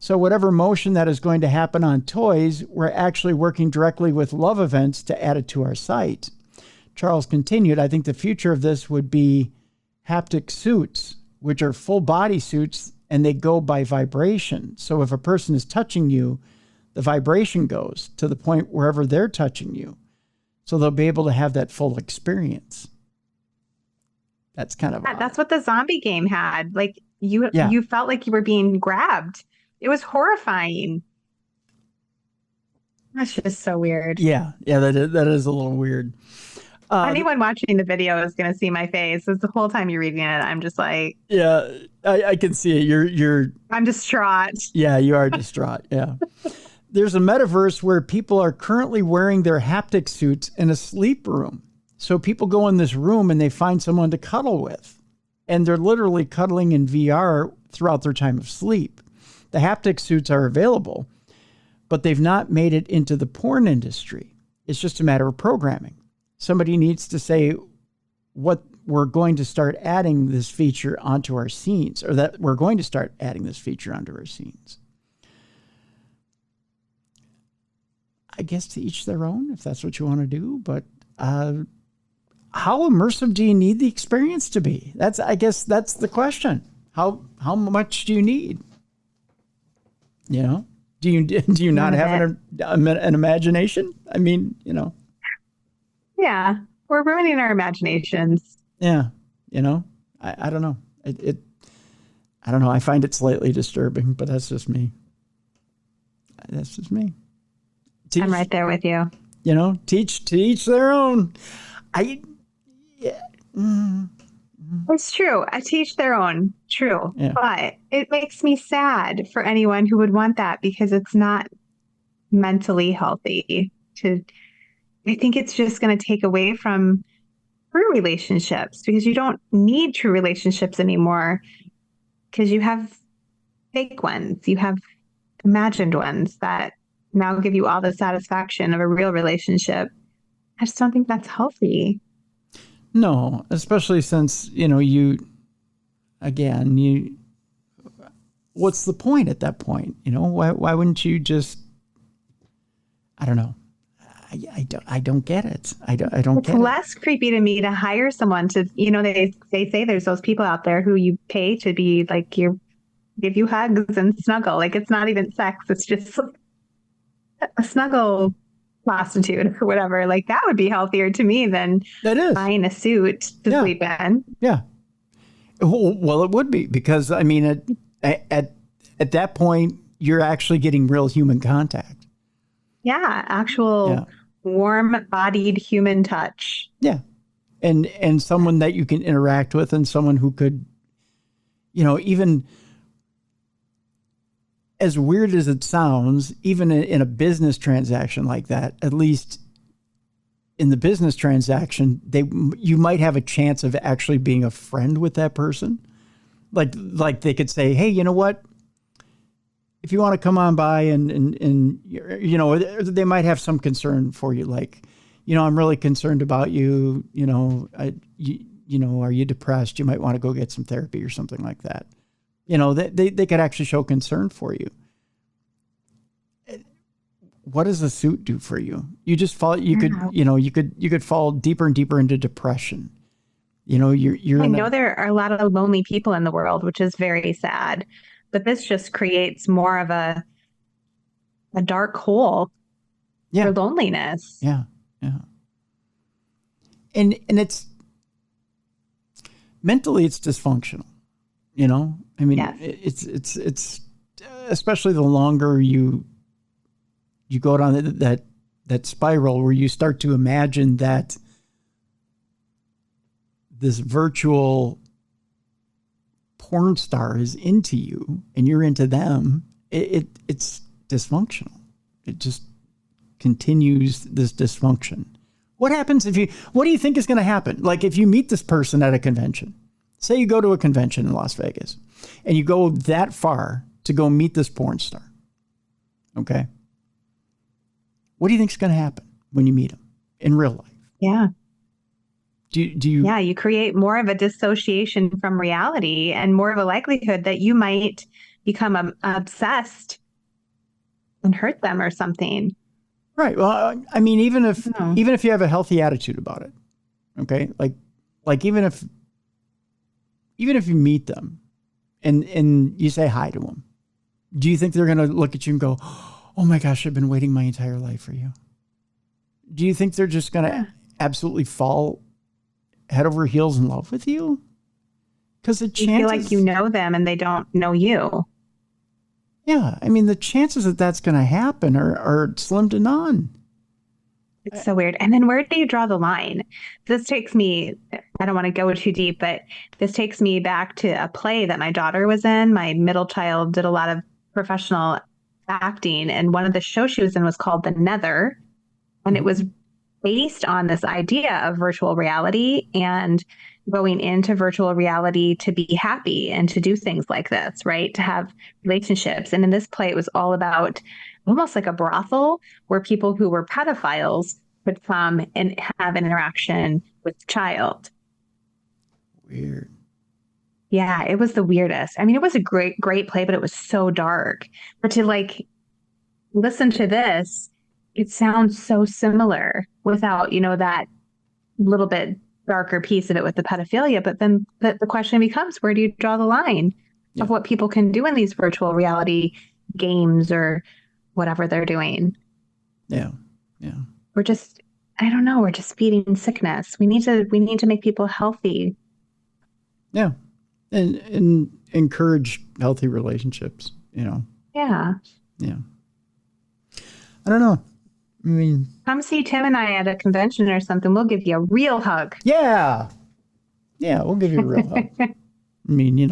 So whatever motion that is going to happen on toys, we're actually working directly with love events to add it to our site. Charles continued, I think the future of this would be haptic suits, which are full body suits, and they go by vibration. So if a person is touching you, the vibration goes to the point wherever they're touching you. So they'll be able to have that full experience. That's kind of odd. That's what the zombie game had. Like you felt like you were being grabbed. It was horrifying. That's just so weird. Yeah, that is a little weird. Anyone watching the video is going to see my face. It's the whole time you're reading it. I'm just like, yeah, I can see it. I'm distraught. Yeah, you are distraught. Yeah. There's a metaverse where people are currently wearing their haptic suits in a sleep room. So people go in this room and they find someone to cuddle with, and they're literally cuddling in VR throughout their time of sleep. The haptic suits are available, but they've not made it into the porn industry. It's just a matter of programming. Somebody needs to say what we're going to start adding this feature onto our scenes, or that we're going to start adding this feature onto our scenes. I guess to each their own, if that's what you want to do. But how immersive do you need the experience to be? I guess that's the question. How much do you need? You know, do you not have an imagination? I mean, you know. Yeah, we're ruining our imaginations. Yeah, you know, I don't know. I don't know. I find it slightly disturbing, but that's just me. That's just me. I'm right there with you. You know, to each their own. It's true. I teach their own. True. Yeah. But it makes me sad for anyone who would want that, because it's not mentally healthy. I think it's just going to take away from true relationships, because you don't need true relationships anymore, because you have fake ones. You have imagined ones that now give you all the satisfaction of a real relationship. I just don't think that's healthy. No, especially since, you know, what's the point at that point? You know, why wouldn't you just, I don't know. I don't get it. I don't get it. It's less creepy to me to hire someone to, you know, they say there's those people out there who you pay to be like, give you hugs and snuggle. Like, it's not even sex. It's just a snuggle prostitute or whatever. Like, that would be healthier to me than buying a suit to sleep in. Yeah. Well, it would be, because I mean, at that point, you're actually getting real human contact. Yeah, actual warm-bodied human touch. Yeah, and someone that you can interact with, and someone who could, you know, even as weird as it sounds, even in a business transaction like that, at least in the business transaction, you might have a chance of actually being a friend with that person. Like they could say, hey, you know what? If you want to come on by and you know, they might have some concern for you. Like, you know, I'm really concerned about you. You know, you know, are you depressed? You might want to go get some therapy or something like that. You know, they could actually show concern for you. What does a suit do for you? You just fall. You could fall deeper and deeper into depression. You know, I know there are a lot of lonely people in the world, which is very sad. But this just creates more of a dark hole for loneliness. Yeah, yeah. And it's mentally, it's dysfunctional. You know, I mean, it's especially the longer you go down that spiral where you start to imagine that this virtual porn star is into you and you're into them. It's dysfunctional. It just continues this dysfunction. What happens what do you think is going to happen? Like, if you meet this person at a convention, say you go to a convention in Las Vegas and you go that far to go meet this porn star. Okay. What do you think is going to happen when you meet him in real life? Yeah. Do you? Yeah, you create more of a dissociation from reality and more of a likelihood that you might become obsessed and hurt them or something. Right. Well, I mean, even if No. you have a healthy attitude about it, okay, like even if you meet them and you say hi to them, do you think they're going to look at you and go, "Oh my gosh, I've been waiting my entire life for you"? Do you think they're just going to absolutely fall head over heels in love with you? Because the chances, You feel like you know them and they don't know you. yeah, I mean, the chances that that's going to happen are slim to none. It's so weird. And then where do you draw the line? This takes me, I don't want to go too deep, but this takes me back to a play that my daughter was in. My middle child did a lot of professional acting, and one of the shows she was in was called The Nether. And it was based on this idea of virtual reality and going into virtual reality to be happy and to do things like this, right? To have relationships. And in this play, it was all about almost like a brothel where people who were pedophiles could come and have an interaction with the child. Weird. Yeah, it was the weirdest. I mean, it was a great play, but it was so dark. But to like listen to this, it sounds so similar without, that little bit darker piece of it with the pedophilia. But then the question becomes, where do you draw the line of what people can do in these virtual reality games or whatever they're doing? Yeah. We're just, I don't know, we're just feeding sickness. We need to make people healthy. Yeah. And encourage healthy relationships, Yeah. Yeah. I don't know. I mean, Come see Tim and I at a convention or something. We'll give you a real hug. yeah, we'll give you a real hug. I mean,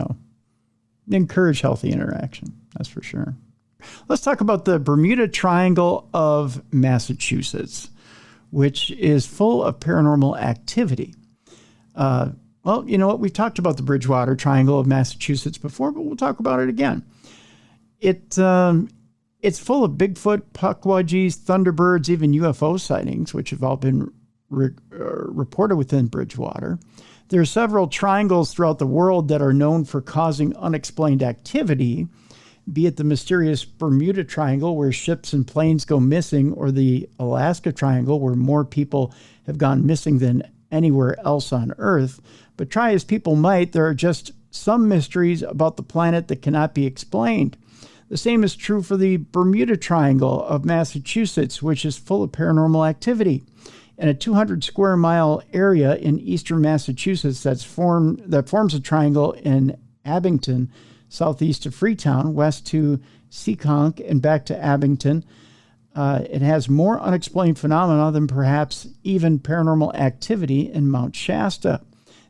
encourage healthy interaction. That's for sure. Let's talk about the Bermuda Triangle of Massachusetts, which is full of paranormal activity. Well, you know what? We've talked about the Bridgewater Triangle of Massachusetts before, but we'll talk about it again. It's full of Bigfoot, puckwudgies, thunderbirds, even UFO sightings, which have all been reported within Bridgewater. There are several triangles throughout the world that are known for causing unexplained activity, be it the mysterious Bermuda Triangle, where ships and planes go missing, or the Alaska Triangle, where more people have gone missing than anywhere else on Earth. But try as people might, there are just some mysteries about the planet that cannot be explained. The same is true for the Bermuda Triangle of Massachusetts, which is full of paranormal activity. In a 200 square mile area in eastern Massachusetts that forms a triangle in Abington, southeast of Freetown, west to Seekonk, and back to Abington. It has more unexplained phenomena than perhaps even paranormal activity in Mount Shasta.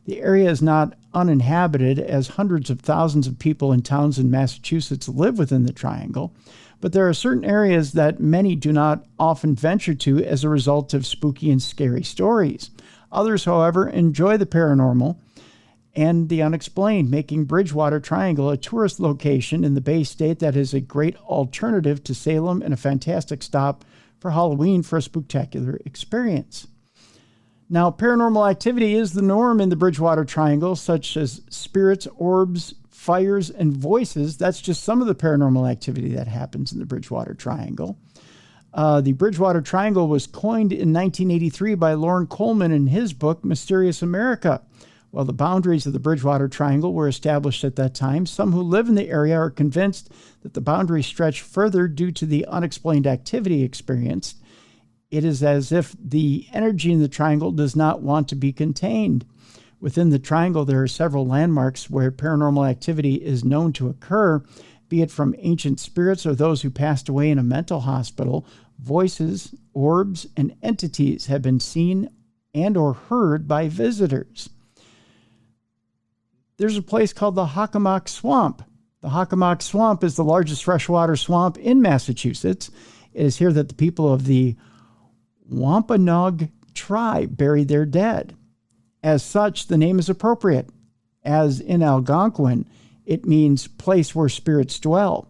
The area is not uninhabited, as hundreds of thousands of people in towns in Massachusetts live within the triangle, but there are certain areas that many do not often venture to as a result of spooky and scary stories. Others, however, enjoy the paranormal and the unexplained, making Bridgewater Triangle a tourist location in the Bay State that is a great alternative to Salem and a fantastic stop for Halloween for a spectacular experience. Now, paranormal activity is the norm in the Bridgewater Triangle, such as spirits, orbs, fires, and voices. That's just some of the paranormal activity that happens in the Bridgewater Triangle. The Bridgewater Triangle was coined in 1983 by Lauren Coleman in his book, Mysterious America. While the boundaries of the Bridgewater Triangle were established at that time, some who live in the area are convinced that the boundaries stretch further due to the unexplained activity experienced. It is as if the energy in the triangle does not want to be contained. Within the triangle, there are several landmarks where paranormal activity is known to occur, be it from ancient spirits or those who passed away in a mental hospital. Voices, orbs, and entities have been seen and or heard by visitors. There's a place called the Hockomock Swamp. The Hockomock Swamp is the largest freshwater swamp in Massachusetts. It is here that the people of the Wampanoag tribe bury their dead. As such, the name is appropriate. As in Algonquin, it means place where spirits dwell.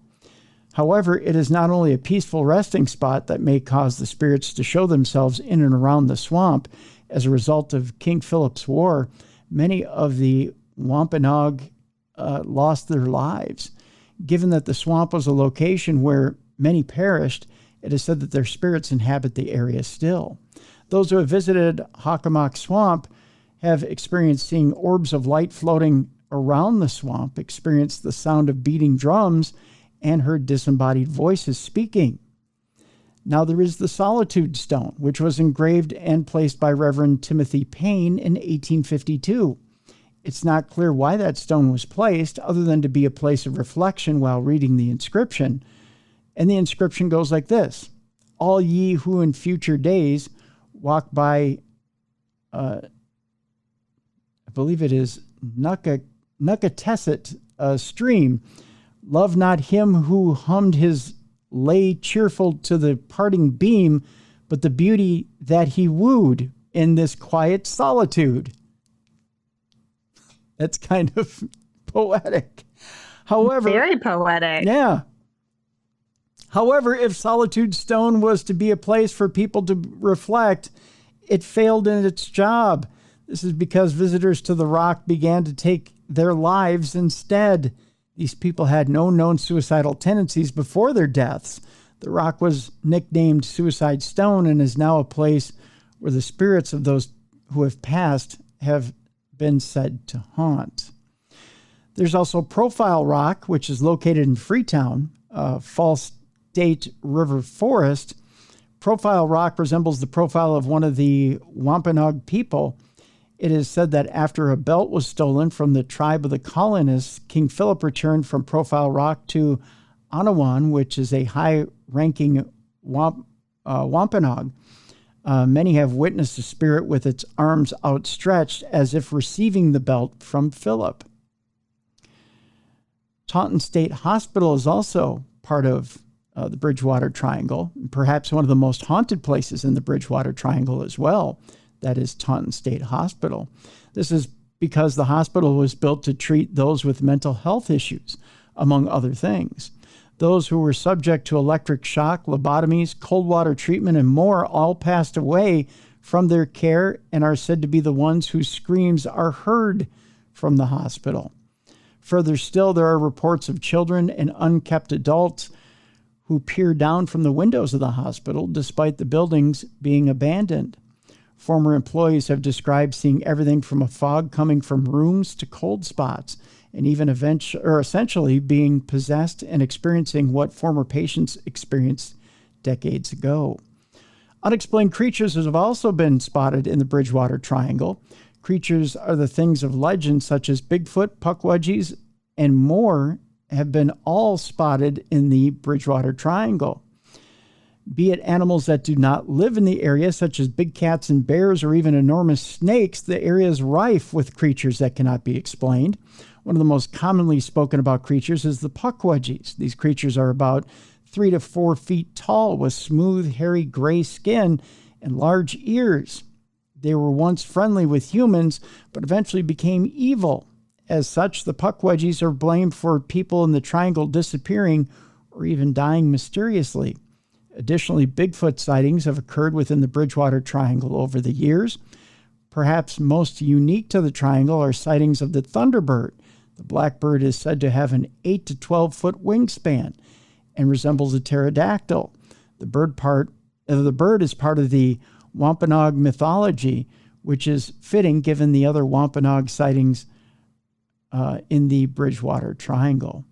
However, it is not only a peaceful resting spot that may cause the spirits to show themselves in and around the swamp. As a result of King Philip's War, many of the Wampanoag lost their lives. Given that the swamp was a location where many perished, it is said that their spirits inhabit the area still. Those who have visited Hockomock Swamp have experienced seeing orbs of light floating around the swamp, experienced the sound of beating drums, and heard disembodied voices speaking. Now there is the Solitude Stone, which was engraved and placed by Reverend Timothy Payne in 1852. It's not clear why that stone was placed, other than to be a place of reflection while reading the inscription. And the inscription goes like this: all ye who in future days walk by, I believe it is Nuckatesset stream, love not him who hummed his lay cheerful to the parting beam, but the beauty that he wooed in this quiet solitude. That's kind of poetic. However, very poetic. Yeah. However, if Solitude Stone was to be a place for people to reflect, it failed in its job. This is because visitors to the rock began to take their lives instead. These people had no known suicidal tendencies before their deaths. The rock was nicknamed Suicide Stone and is now a place where the spirits of those who have passed have been said to haunt. There's also Profile Rock, which is located in Freetown, Falls State River Forest. Profile Rock resembles the profile of one of the Wampanoag people. It is said that after a belt was stolen from the tribe of the colonists, King Philip returned from Profile Rock to Anawan, which is a high-ranking Wampanoag. Many have witnessed the spirit with its arms outstretched as if receiving the belt from Philip. Taunton State Hospital is also part of the Bridgewater Triangle, perhaps one of the most haunted places in the Bridgewater Triangle as well. That is Taunton State Hospital. This is because the hospital was built to treat those with mental health issues, among other things. Those who were subject to electric shock, lobotomies, cold water treatment, and more all passed away from their care and are said to be the ones whose screams are heard from the hospital. Further still, there are reports of children and unkept adults who peer down from the windows of the hospital despite the buildings being abandoned. Former employees have described seeing everything from a fog coming from rooms to cold spots, and even essentially being possessed and experiencing what former patients experienced decades ago. Unexplained creatures have also been spotted in the Bridgewater Triangle. Creatures are the things of legend, such as Bigfoot, Puckwudgies, and more have been all spotted in the Bridgewater Triangle. Be it animals that do not live in the area, such as big cats and bears, or even enormous snakes, the area is rife with creatures that cannot be explained. One of the most commonly spoken about creatures is the Puckwudgies. These creatures are about 3 to 4 feet tall with smooth, hairy gray skin and large ears. They were once friendly with humans, but eventually became evil. As such, the Puckwudgies are blamed for people in the triangle disappearing or even dying mysteriously. Additionally, Bigfoot sightings have occurred within the Bridgewater Triangle over the years. Perhaps most unique to the triangle are sightings of the Thunderbird. The blackbird is said to have an 8 to 12 foot wingspan and resembles a pterodactyl. The bird is part of the Wampanoag mythology, which is fitting given the other Wampanoag sightings in the Bridgewater Triangle.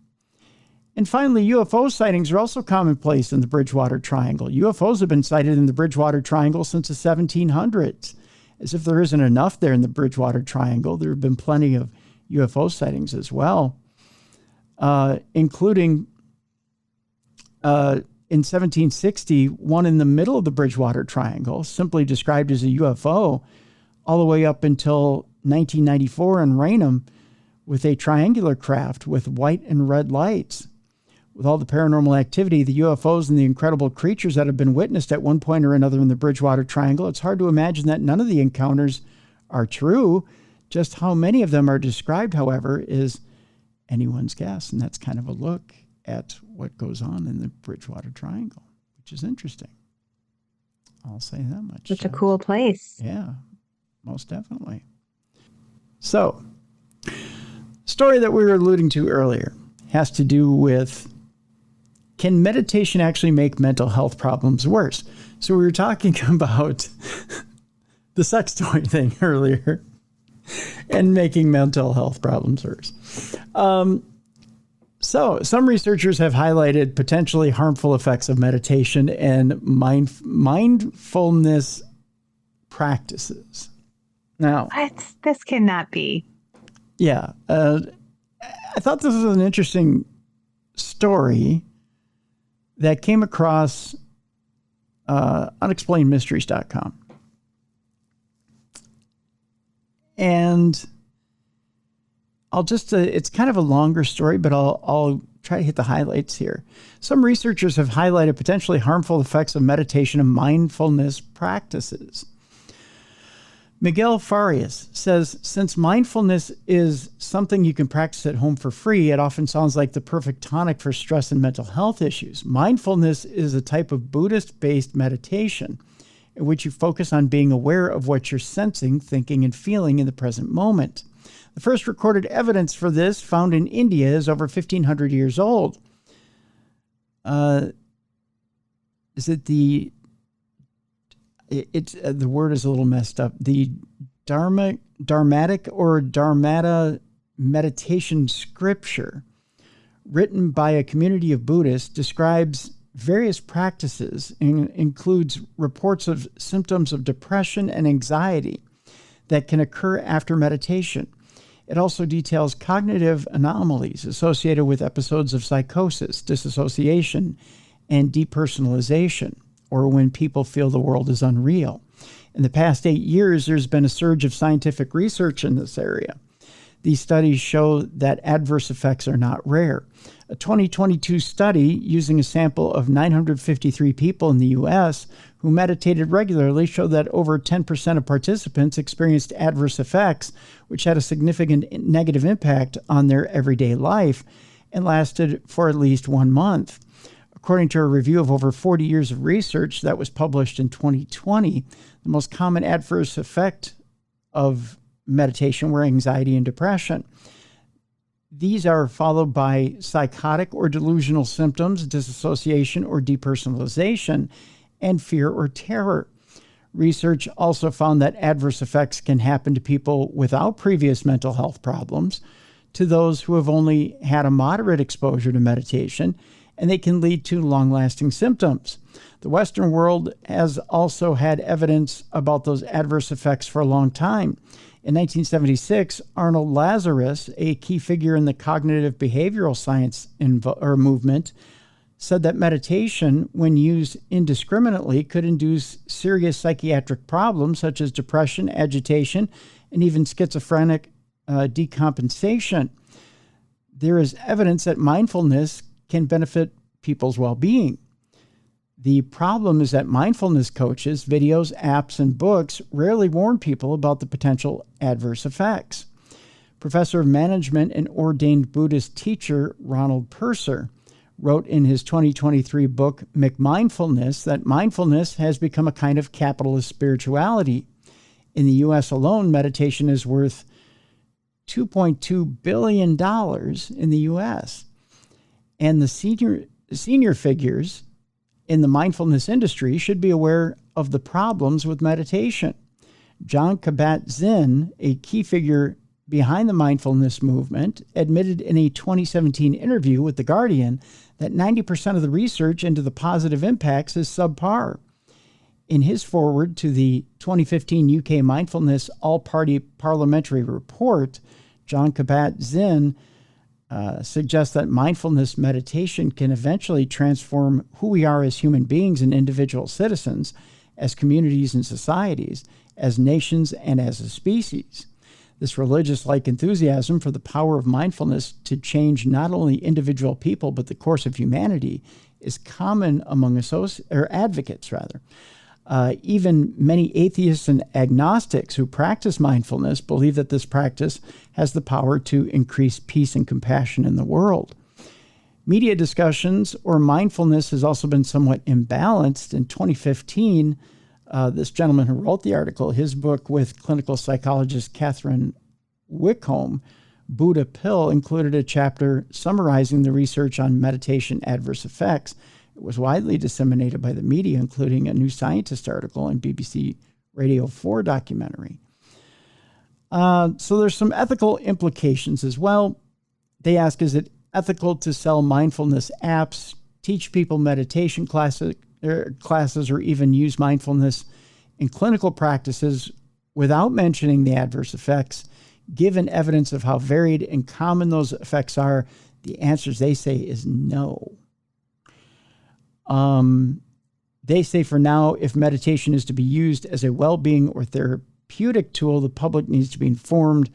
And finally, UFO sightings are also commonplace in the Bridgewater Triangle. UFOs have been sighted in the Bridgewater Triangle since the 1700s. As if there isn't enough there in the Bridgewater Triangle, there have been plenty of UFO sightings as well, including in 1760, one in the middle of the Bridgewater Triangle, simply described as a UFO, all the way up until 1994 in Raynham, with a triangular craft with white and red lights. With all the paranormal activity, the UFOs, and the incredible creatures that have been witnessed at one point or another in the Bridgewater Triangle, it's hard to imagine that none of the encounters are true. Just how many of them are described, however, is anyone's guess. And that's kind of a look at what goes on in the Bridgewater Triangle, which is interesting. I'll say that much. It's a cool place. Yeah, most definitely. So, story that we were alluding to earlier. has to do with, can meditation actually make mental health problems worse? So we were talking about the sex toy thing earlier and making mental health problems worse. So some researchers have highlighted potentially harmful effects of meditation and mindfulness practices. Now, this cannot be. Yeah. I thought this was an interesting story that came across unexplainedmysteries.com. And I'll just, it's kind of a longer story, but I'll try to hit the highlights here. Some researchers have highlighted potentially harmful effects of meditation and mindfulness practices. Miguel Farias says, since mindfulness is something you can practice at home for free, it often sounds like the perfect tonic for stress and mental health issues. Mindfulness is a type of Buddhist-based meditation in which you focus on being aware of what you're sensing, thinking, and feeling in the present moment. The first recorded evidence for this, found in India, is over 1,500 years old. The word is a little messed up. The Dharmatic or Dharmata meditation scripture, written by a community of Buddhists, describes various practices and includes reports of symptoms of depression and anxiety that can occur after meditation. It also details cognitive anomalies associated with episodes of psychosis, disassociation, and depersonalization, or when people feel the world is unreal. In the past 8 years, there's been a surge of scientific research in this area. These studies show that adverse effects are not rare. A 2022 study using a sample of 953 people in the U.S. who meditated regularly showed that over 10% of participants experienced adverse effects, which had a significant negative impact on their everyday life and lasted for at least 1 month. According to a review of over 40 years of research that was published in 2020, the most common adverse effect of meditation were anxiety and depression. These are followed by psychotic or delusional symptoms, disassociation or depersonalization, and fear or terror. Research also found that adverse effects can happen to people without previous mental health problems, to those who have only had a moderate exposure to meditation, and they can lead to long-lasting symptoms. The Western world has also had evidence about those adverse effects for a long time. In 1976, Arnold Lazarus, a key figure in the cognitive behavioral science movement, said that meditation, when used indiscriminately, could induce serious psychiatric problems such as depression, agitation, and even schizophrenic decompensation. There is evidence that mindfulness can benefit people's well-being. The problem is that mindfulness coaches, videos, apps, and books rarely warn people about the potential adverse effects. Professor of Management and ordained Buddhist teacher Ronald Purser wrote in his 2023 book, McMindfulness, that mindfulness has become a kind of capitalist spirituality. In the U.S. alone, meditation is worth $2.2 billion in the U.S. And the senior figures in the mindfulness industry should be aware of the problems with meditation. John Kabat-Zinn, a key figure behind the mindfulness movement, admitted in a 2017 interview with The Guardian that 90% of the research into the positive impacts is subpar. In his foreword to the 2015 UK Mindfulness All-Party Parliamentary Report, John Kabat-Zinn suggests that mindfulness meditation can eventually transform who we are as human beings and individual citizens, as communities and societies, as nations, and as a species. This religious-like enthusiasm for the power of mindfulness to change not only individual people, but the course of humanity is common among advocates. Even many atheists and agnostics who practice mindfulness believe that this practice has the power to increase peace and compassion in the world. Media discussions or mindfulness has also been somewhat imbalanced. In 2015, this gentleman who wrote the article, his book with clinical psychologist Catherine Whitcomb, Buddha pill included a chapter summarizing the research on meditation adverse effects. It was widely disseminated by the media, including a New Scientist article and BBC Radio 4 documentary. So there's some ethical implications as well. They ask, is it ethical to sell mindfulness apps, teach people meditation classes, or even use mindfulness in clinical practices without mentioning the adverse effects? Given evidence of how varied and common those effects are, the answers, they say, is no. They say for now, if meditation is to be used as a well-being or therapeutic tool, the public needs to be informed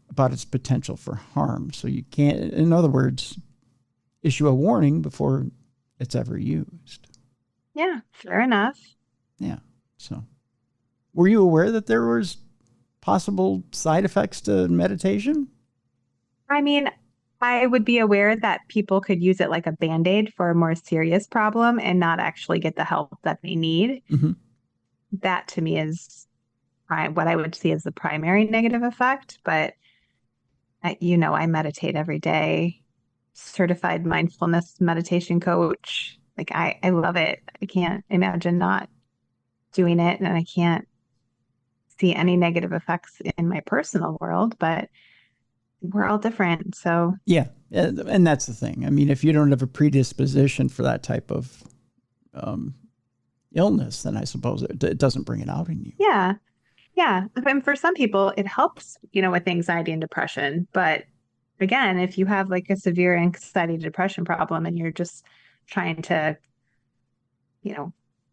about its potential for harm. So you can't, in other words, issue a warning before it's ever used. Yeah, fair enough. Yeah. So were you aware that there was possible side effects to meditation? I mean, I would be aware that people could use it like a Band-Aid for a more serious problem and not actually get the help that they need. Mm-hmm. That to me is what I would see as the primary negative effect. But, I meditate every day, certified mindfulness meditation coach. Like, I love it. I can't imagine not doing it, and I can't see any negative effects in my personal world, but we're all different. So yeah. And that's the thing. I mean, if you don't have a predisposition for that type of illness, then I suppose it doesn't bring it out in you. Yeah. Yeah. And for some people, it helps, with anxiety and depression. But again, if you have like a severe anxiety depression problem and you're just trying to,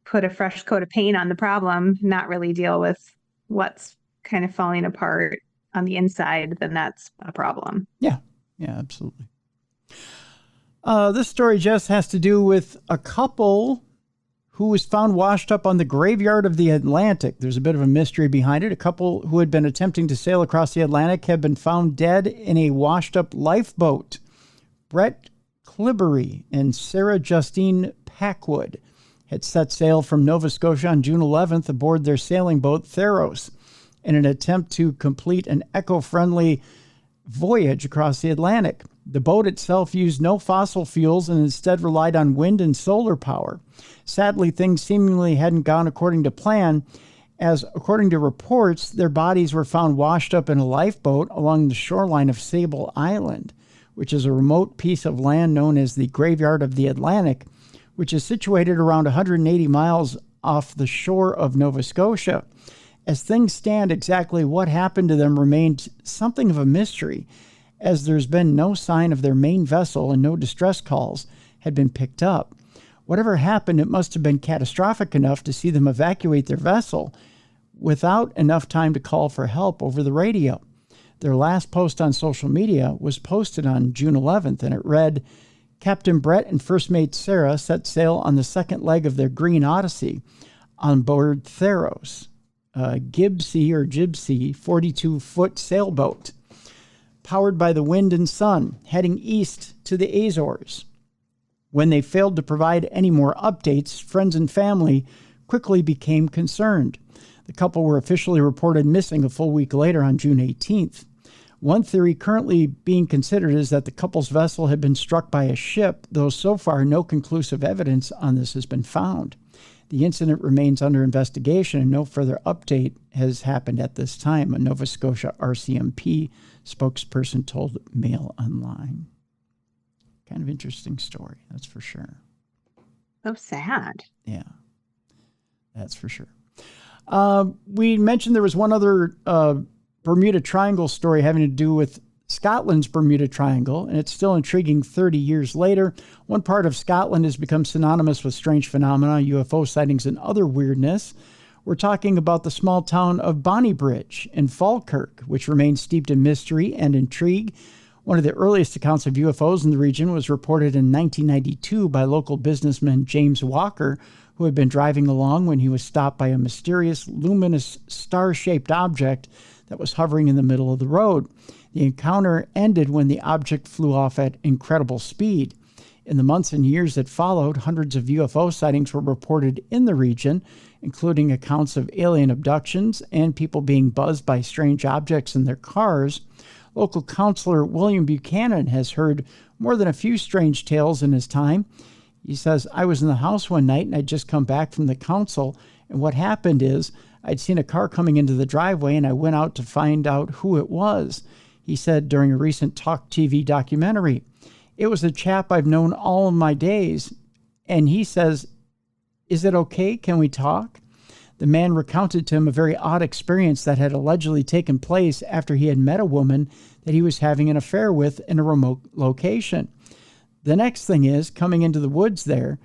put a fresh coat of paint on the problem, not really deal with what's kind of falling apart on the inside, then that's a problem. Yeah. Yeah, absolutely. This story, Jess, has to do with a couple who was found washed up on the graveyard of the Atlantic. There's a bit of a mystery behind it. A couple who had been attempting to sail across the Atlantic have been found dead in a washed up lifeboat. Brett Clibbery and Sarah Justine Packwood had set sail from Nova Scotia on June 11th aboard their sailing boat Theros in an attempt to complete an eco-friendly voyage across the Atlantic. The boat itself used no fossil fuels and instead relied on wind and solar power. Sadly, things seemingly hadn't gone according to plan, as according to reports, their bodies were found washed up in a lifeboat along the shoreline of Sable Island, which is a remote piece of land known as the Graveyard of the Atlantic, which is situated around 180 miles off the shore of Nova Scotia. As things stand, exactly what happened to them remained something of a mystery, as there's been no sign of their main vessel and no distress calls had been picked up. Whatever happened, it must have been catastrophic enough to see them evacuate their vessel without enough time to call for help over the radio. Their last post on social media was posted on June 11th, and it read, "Captain Brett and First Mate Sarah set sail on the second leg of their Green Odyssey on board Theros, Gibsy 42-foot sailboat, powered by the wind and sun, heading east to the Azores. When they failed to provide any more updates, friends and family quickly became concerned. The couple were officially reported missing a full week later on June 18th. One theory currently being considered is that the couple's vessel had been struck by a ship, though so far no conclusive evidence on this has been found. The incident remains under investigation and no further update has happened at this time," a Nova Scotia RCMP spokesperson told Mail Online. Kind of interesting story, that's for sure. So sad. Yeah, that's for sure. We mentioned there was one other Bermuda Triangle story having to do with Scotland's Bermuda Triangle, and it's still intriguing 30 years later. One part of Scotland has become synonymous with strange phenomena, UFO sightings, and other weirdness. We're talking about the small town of Bonnybridge in Falkirk, which remains steeped in mystery and intrigue. One of the earliest accounts of UFOs in the region was reported in 1992 by local businessman James Walker, who had been driving along when he was stopped by a mysterious, luminous, star-shaped object that was hovering in the middle of the road. The encounter ended when the object flew off at incredible speed. In the months and years that followed, hundreds of UFO sightings were reported in the region, including accounts of alien abductions and people being buzzed by strange objects in their cars. Local councilor William Buchanan has heard more than a few strange tales in his time. He says, I was in the house one night and I'd just come back from the council, and what happened is I'd seen a car coming into the driveway and I went out to find out who it was. He said during a recent Talk TV documentary, it was a chap I've known all of my days. And he says, is it okay? Can we talk? The man recounted to him a very odd experience that had allegedly taken place after he had met a woman that he was having an affair with in a remote location. The next thing is, coming into the woods there,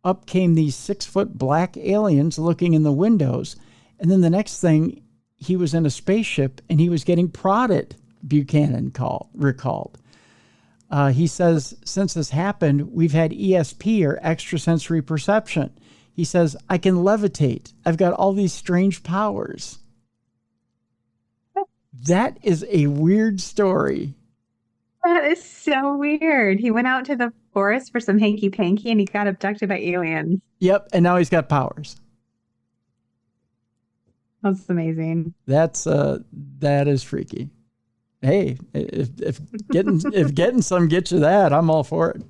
up came these 6-foot black aliens looking in the windows. And then the next thing, he was in a spaceship and he was getting prodded, Buchanan recalled. He says, since this happened, we've had ESP, or extrasensory perception. He says, I can levitate. I've got all these strange powers. That is a weird story. That is so weird. He went out to the forest for some hanky-panky and he got abducted by aliens. Yep, and now he's got powers. That's amazing. That is freaky. Hey, if getting some gets you that, I'm all for it.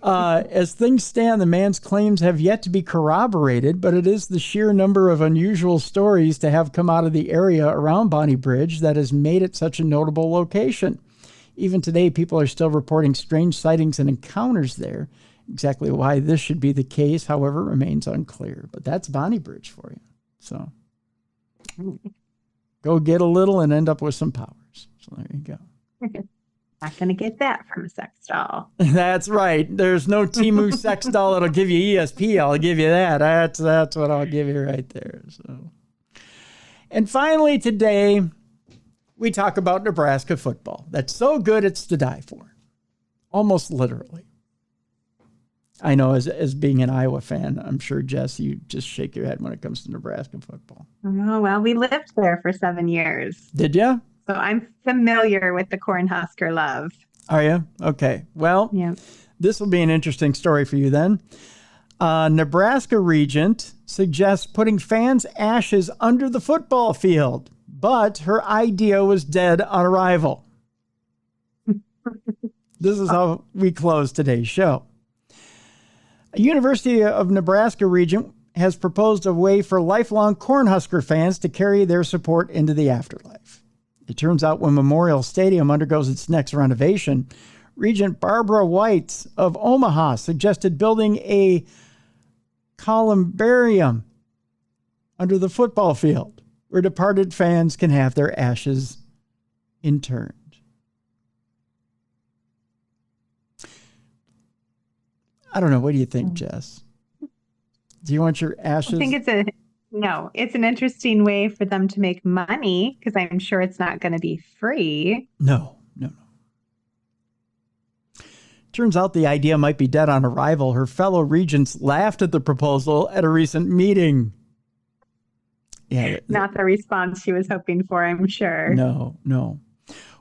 As things stand, the man's claims have yet to be corroborated, but it is the sheer number of unusual stories to have come out of the area around Bonnie Bridge that has made it such a notable location. Even today, people are still reporting strange sightings and encounters there. Exactly why this should be the case, however, remains unclear. But that's Bonnie Bridge for you. So go get a little and end up with some powers. So there you go. Not going to get that from a sex doll. That's right. There's no Temu sex doll that'll give you ESP. I'll give you that. That's what I'll give you right there. So, and finally today, we talk about Nebraska football. That's so good it's to die for. Almost literally. I know as being an Iowa fan, I'm sure, Jess, you just shake your head when it comes to Nebraska football. Oh, well, we lived there for 7 years. Did you? So I'm familiar with the Cornhusker love. Are you? Okay. Well, yeah. This will be an interesting story for you then. Nebraska Regent suggests putting fans' ashes under the football field, but her idea was dead on arrival. This is how we close today's show. A University of Nebraska Regent has proposed a way for lifelong Cornhusker fans to carry their support into the afterlife. It turns out when Memorial Stadium undergoes its next renovation, Regent Barbara White of Omaha suggested building a columbarium under the football field where departed fans can have their ashes interned. I don't know. What do you think, Jess? Do you want your ashes? I think it's an interesting way for them to make money, because I'm sure it's not going to be free. No. Turns out the idea might be dead on arrival. Her fellow regents laughed at the proposal at a recent meeting. Yeah, not the response she was hoping for, I'm sure. No.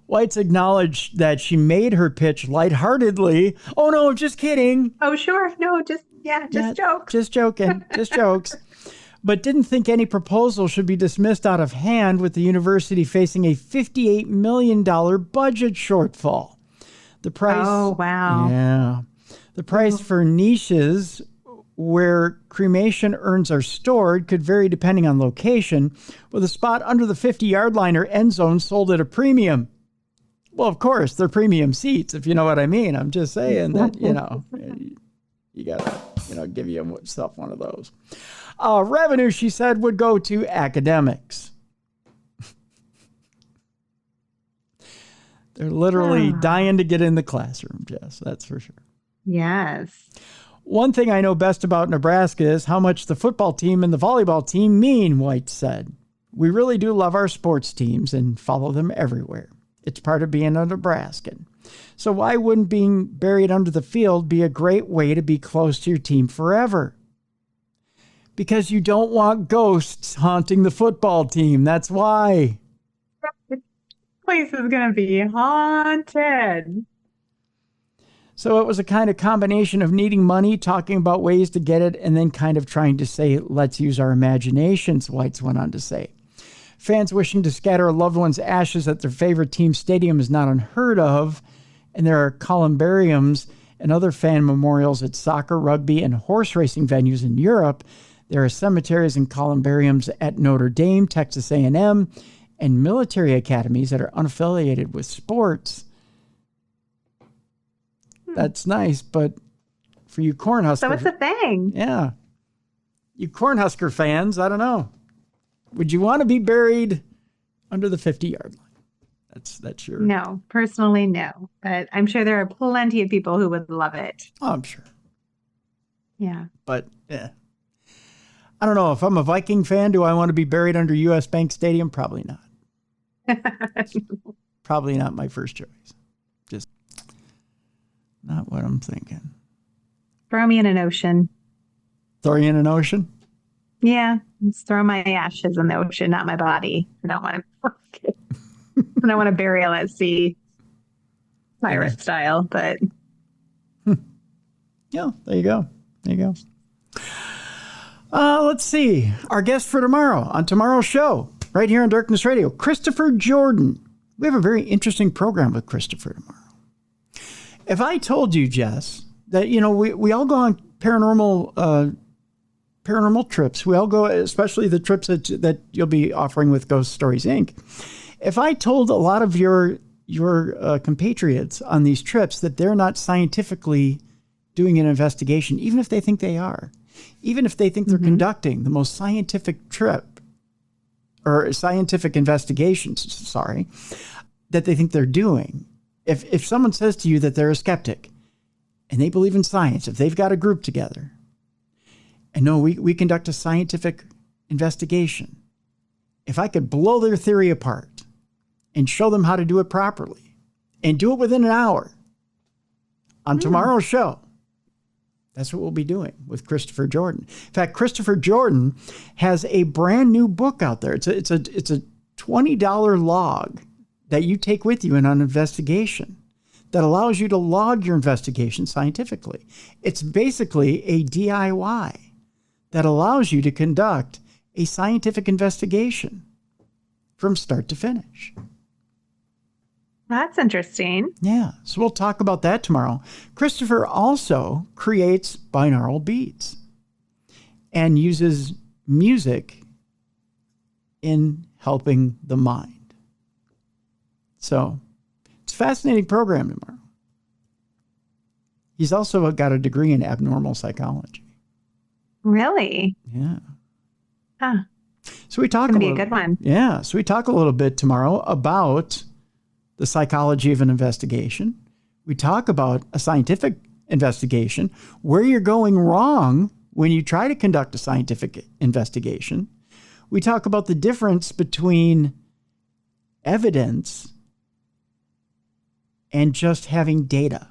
White's acknowledged that she made her pitch lightheartedly. Oh, no, just kidding. Oh, sure. No, just jokes. Just joking. Just jokes. But didn't think any proposal should be dismissed out of hand, with the university facing a $58 million budget shortfall. The price. Oh, wow. Yeah. The price for niches where cremation urns are stored could vary depending on location, with a spot under the 50-yard line or end zone sold at a premium. Well, of course, they're premium seats, if you know what I mean. I'm just saying that, you got to, give yourself one of those. Revenue, she said, would go to academics. They're literally dying to get in the classroom, Jess. That's for sure. Yes. One thing I know best about Nebraska is how much the football team and the volleyball team mean, White said. We really do love our sports teams and follow them everywhere. It's part of being a Nebraskan. So why wouldn't being buried under the field be a great way to be close to your team forever? Because you don't want ghosts haunting the football team. That's why. This place is going to be haunted. So it was a kind of combination of needing money, talking about ways to get it, and then kind of trying to say, let's use our imaginations, Whites went on to say. Fans wishing to scatter a loved one's ashes at their favorite team's stadium is not unheard of. And there are columbariums and other fan memorials at soccer, rugby, and horse racing venues in Europe. There are cemeteries and columbariums at Notre Dame, Texas A&M, and military academies that are unaffiliated with sports. That's nice, but for you Cornhusker... So what's the thing? Yeah. You Cornhusker fans, I don't know. Would you want to be buried under the 50-yard line? That's your... No, personally, no. But I'm sure there are plenty of people who would love it. Oh, I'm sure. Yeah. But, yeah. I don't know. If I'm a Viking fan, do I want to be buried under U.S. Bank Stadium? Probably not. Probably not my first choice. Just not what I'm thinking. Throw me in an ocean. Throw you in an ocean? Yeah. Just throw my ashes in the ocean, not my body. I don't want to... I don't want to burial at sea, pirate style, but... Yeah, there you go. There you go. Let's see. Our guest for tomorrow, on tomorrow's show, right here on Darkness Radio, Christopher Jordan. We have a very interesting program with Christopher tomorrow. If I told you, Jess, that, we all go on paranormal trips. We all go, especially the trips that you'll be offering with Ghost Stories, Inc. If I told a lot of your compatriots on these trips that they're not scientifically doing an investigation, even if they think they are, even if they think they're conducting the most scientific trip or scientific investigations, that they think they're doing. If someone says to you that they're a skeptic and they believe in science, if they've got a group together and no, we conduct a scientific investigation, if I could blow their theory apart and show them how to do it properly and do it within an hour on tomorrow's show, that's what we'll be doing with Christopher Jordan. In fact, Christopher Jordan has a brand new book out there. It's a $20 log that you take with you in an investigation that allows you to log your investigation scientifically. It's basically a DIY that allows you to conduct a scientific investigation from start to finish. That's interesting. Yeah, so we'll talk about that tomorrow. Christopher also creates binaural beats and uses music in helping the mind. So it's a fascinating program tomorrow. He's also got a degree in abnormal psychology. Really? Yeah. Huh. So we talk It's going to be a good one. Yeah, so we talk a little bit tomorrow about the psychology of an investigation. We talk about a scientific investigation, where you're going wrong when you try to conduct a scientific investigation. We talk about the difference between evidence and just having data.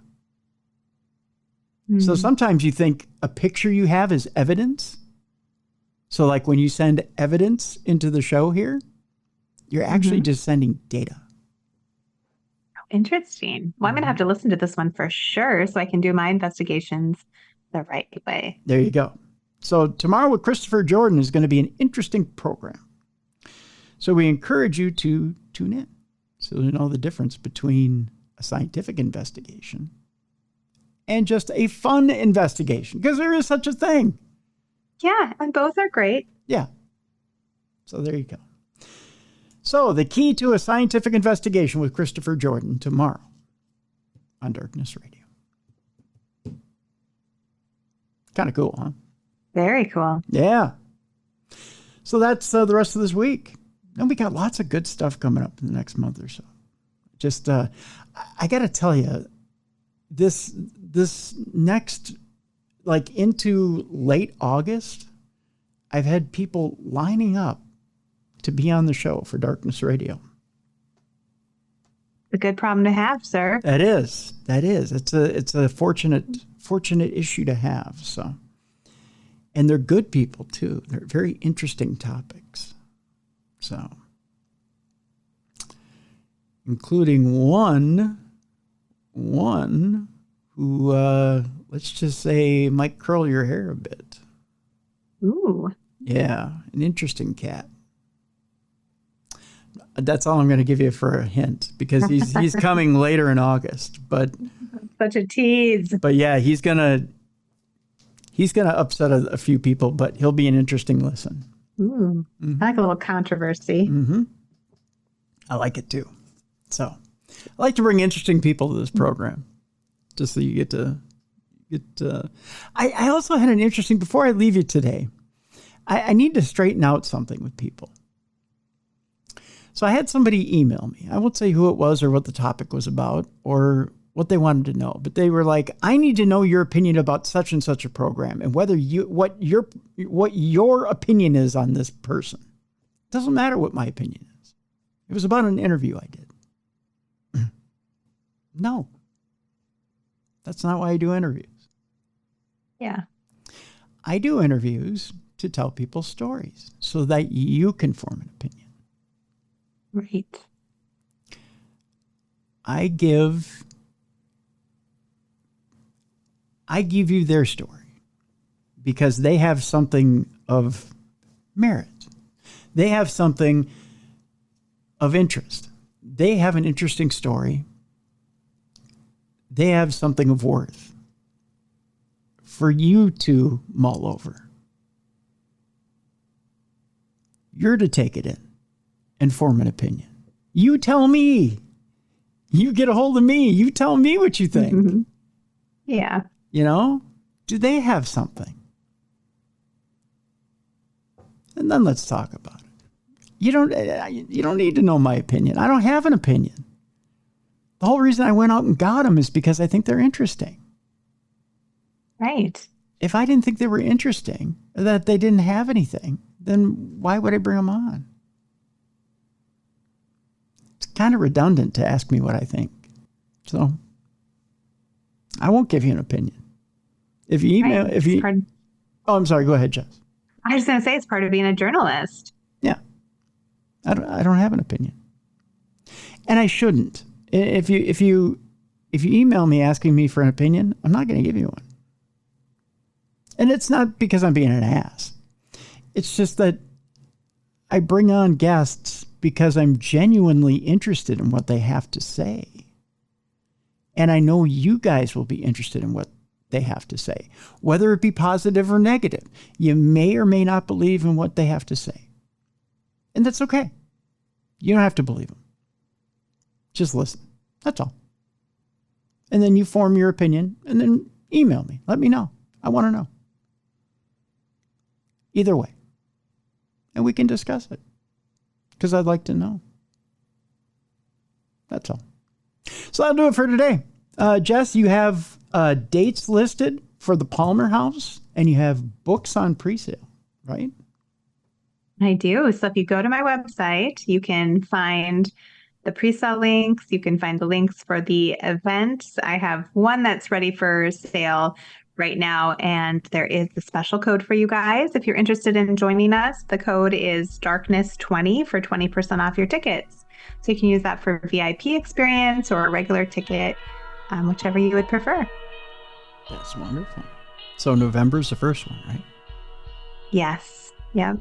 So sometimes you think a picture you have is evidence. So like when you send evidence into the show here, you're actually just sending data. Interesting. Well, I'm going to have to listen to this one for sure so I can do my investigations the right way. There you go. So tomorrow with Christopher Jordan is going to be an interesting program. So we encourage you to tune in so you know the difference between a scientific investigation and just a fun investigation, because there is such a thing. Yeah, and both are great. Yeah. So there you go. So the key to a scientific investigation with Christopher Jordan tomorrow on Darkness Radio. Kind of cool, huh? Very cool. Yeah. So that's the rest of this week. And we got lots of good stuff coming up in the next month or so. Just, I got to tell you, this next, like into late August, I've had people lining up to be on the show for Darkness Radio. A good problem to have, sir. That is. It's a fortunate issue to have. So, and they're good people too. They're very interesting topics. So, including one who, let's just say, might curl your hair a bit. Ooh. Yeah, an interesting cat. That's all I'm going to give you for a hint, because he's coming later in August. But such a tease. But yeah, he's gonna upset a few people, but he'll be an interesting listen. Ooh, I like a little controversy. Mm-hmm. I like it too. So I like to bring interesting people to this program, just so you get to. I also had an interesting. Before I leave you today, I need to straighten out something with people. So I had somebody email me. I won't say who it was or what the topic was about or what they wanted to know, but they were like, I need to know your opinion about such and such a program and whether what your opinion is on this person. It doesn't matter what my opinion is. It was about an interview I did. No, that's not why I do interviews. Yeah. I do interviews to tell people stories so that you can form an opinion. Right. I give you their story because they have something of merit. They have something of interest. They have an interesting story. They have something of worth for you to mull over. You're to take it in and form an opinion. You tell me. You get a hold of me. You tell me what you think. Mm-hmm. Yeah. You know, do they have something? And then let's talk about it. You don't need to know my opinion. I don't have an opinion. The whole reason I went out and got them is because I think they're interesting. Right. If I didn't think they were interesting, or that they didn't have anything, then why would I bring them on? It's kind of redundant to ask me what I think. So I won't give you an opinion. If you email, right. Oh, I'm sorry. Go ahead, Jess. I was going to say it's part of being a journalist. Yeah. I don't have an opinion. And I shouldn't. If you email me asking me for an opinion, I'm not going to give you one. And it's not because I'm being an ass. It's just that I bring on guests because I'm genuinely interested in what they have to say. And I know you guys will be interested in what they have to say, whether it be positive or negative. You may or may not believe in what they have to say. And that's okay. You don't have to believe them. Just listen. That's all. And then you form your opinion and then email me. Let me know. I want to know. Either way. And we can discuss it. Because I'd like to know. That's all. So that'll do it for today. Jess, you have dates listed for the Palmer House, and you have books on presale, right? I do. So if you go to my website, you can find the pre-sale links. You can find the links for the events. I have one that's ready for sale right now, and there is the special code for you guys. If you're interested in joining us, the code is darkness20 for 20% off your tickets. So you can use that for VIP experience or a regular ticket, whichever you would prefer. That's wonderful. So November's the first one, right? Yes. Yep.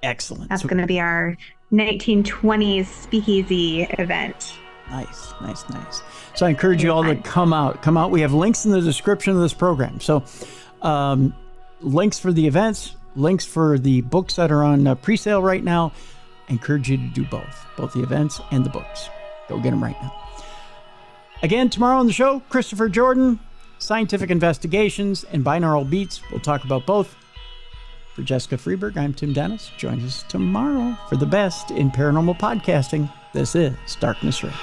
Excellent. That's going to be our 1920s speakeasy event. Nice. So I encourage you all to come out. We have links in the description of this program. So links for the events, links for the books that are on pre-sale right now. I encourage you to do both the events and the books. Go get them right now. Again, tomorrow on the show, Christopher Jordan, Scientific Investigations and Binaural Beats. We'll talk about both. For Jessica Freeburg, I'm Tim Dennis. Join us tomorrow for the best in paranormal podcasting. This is Darkness Radio.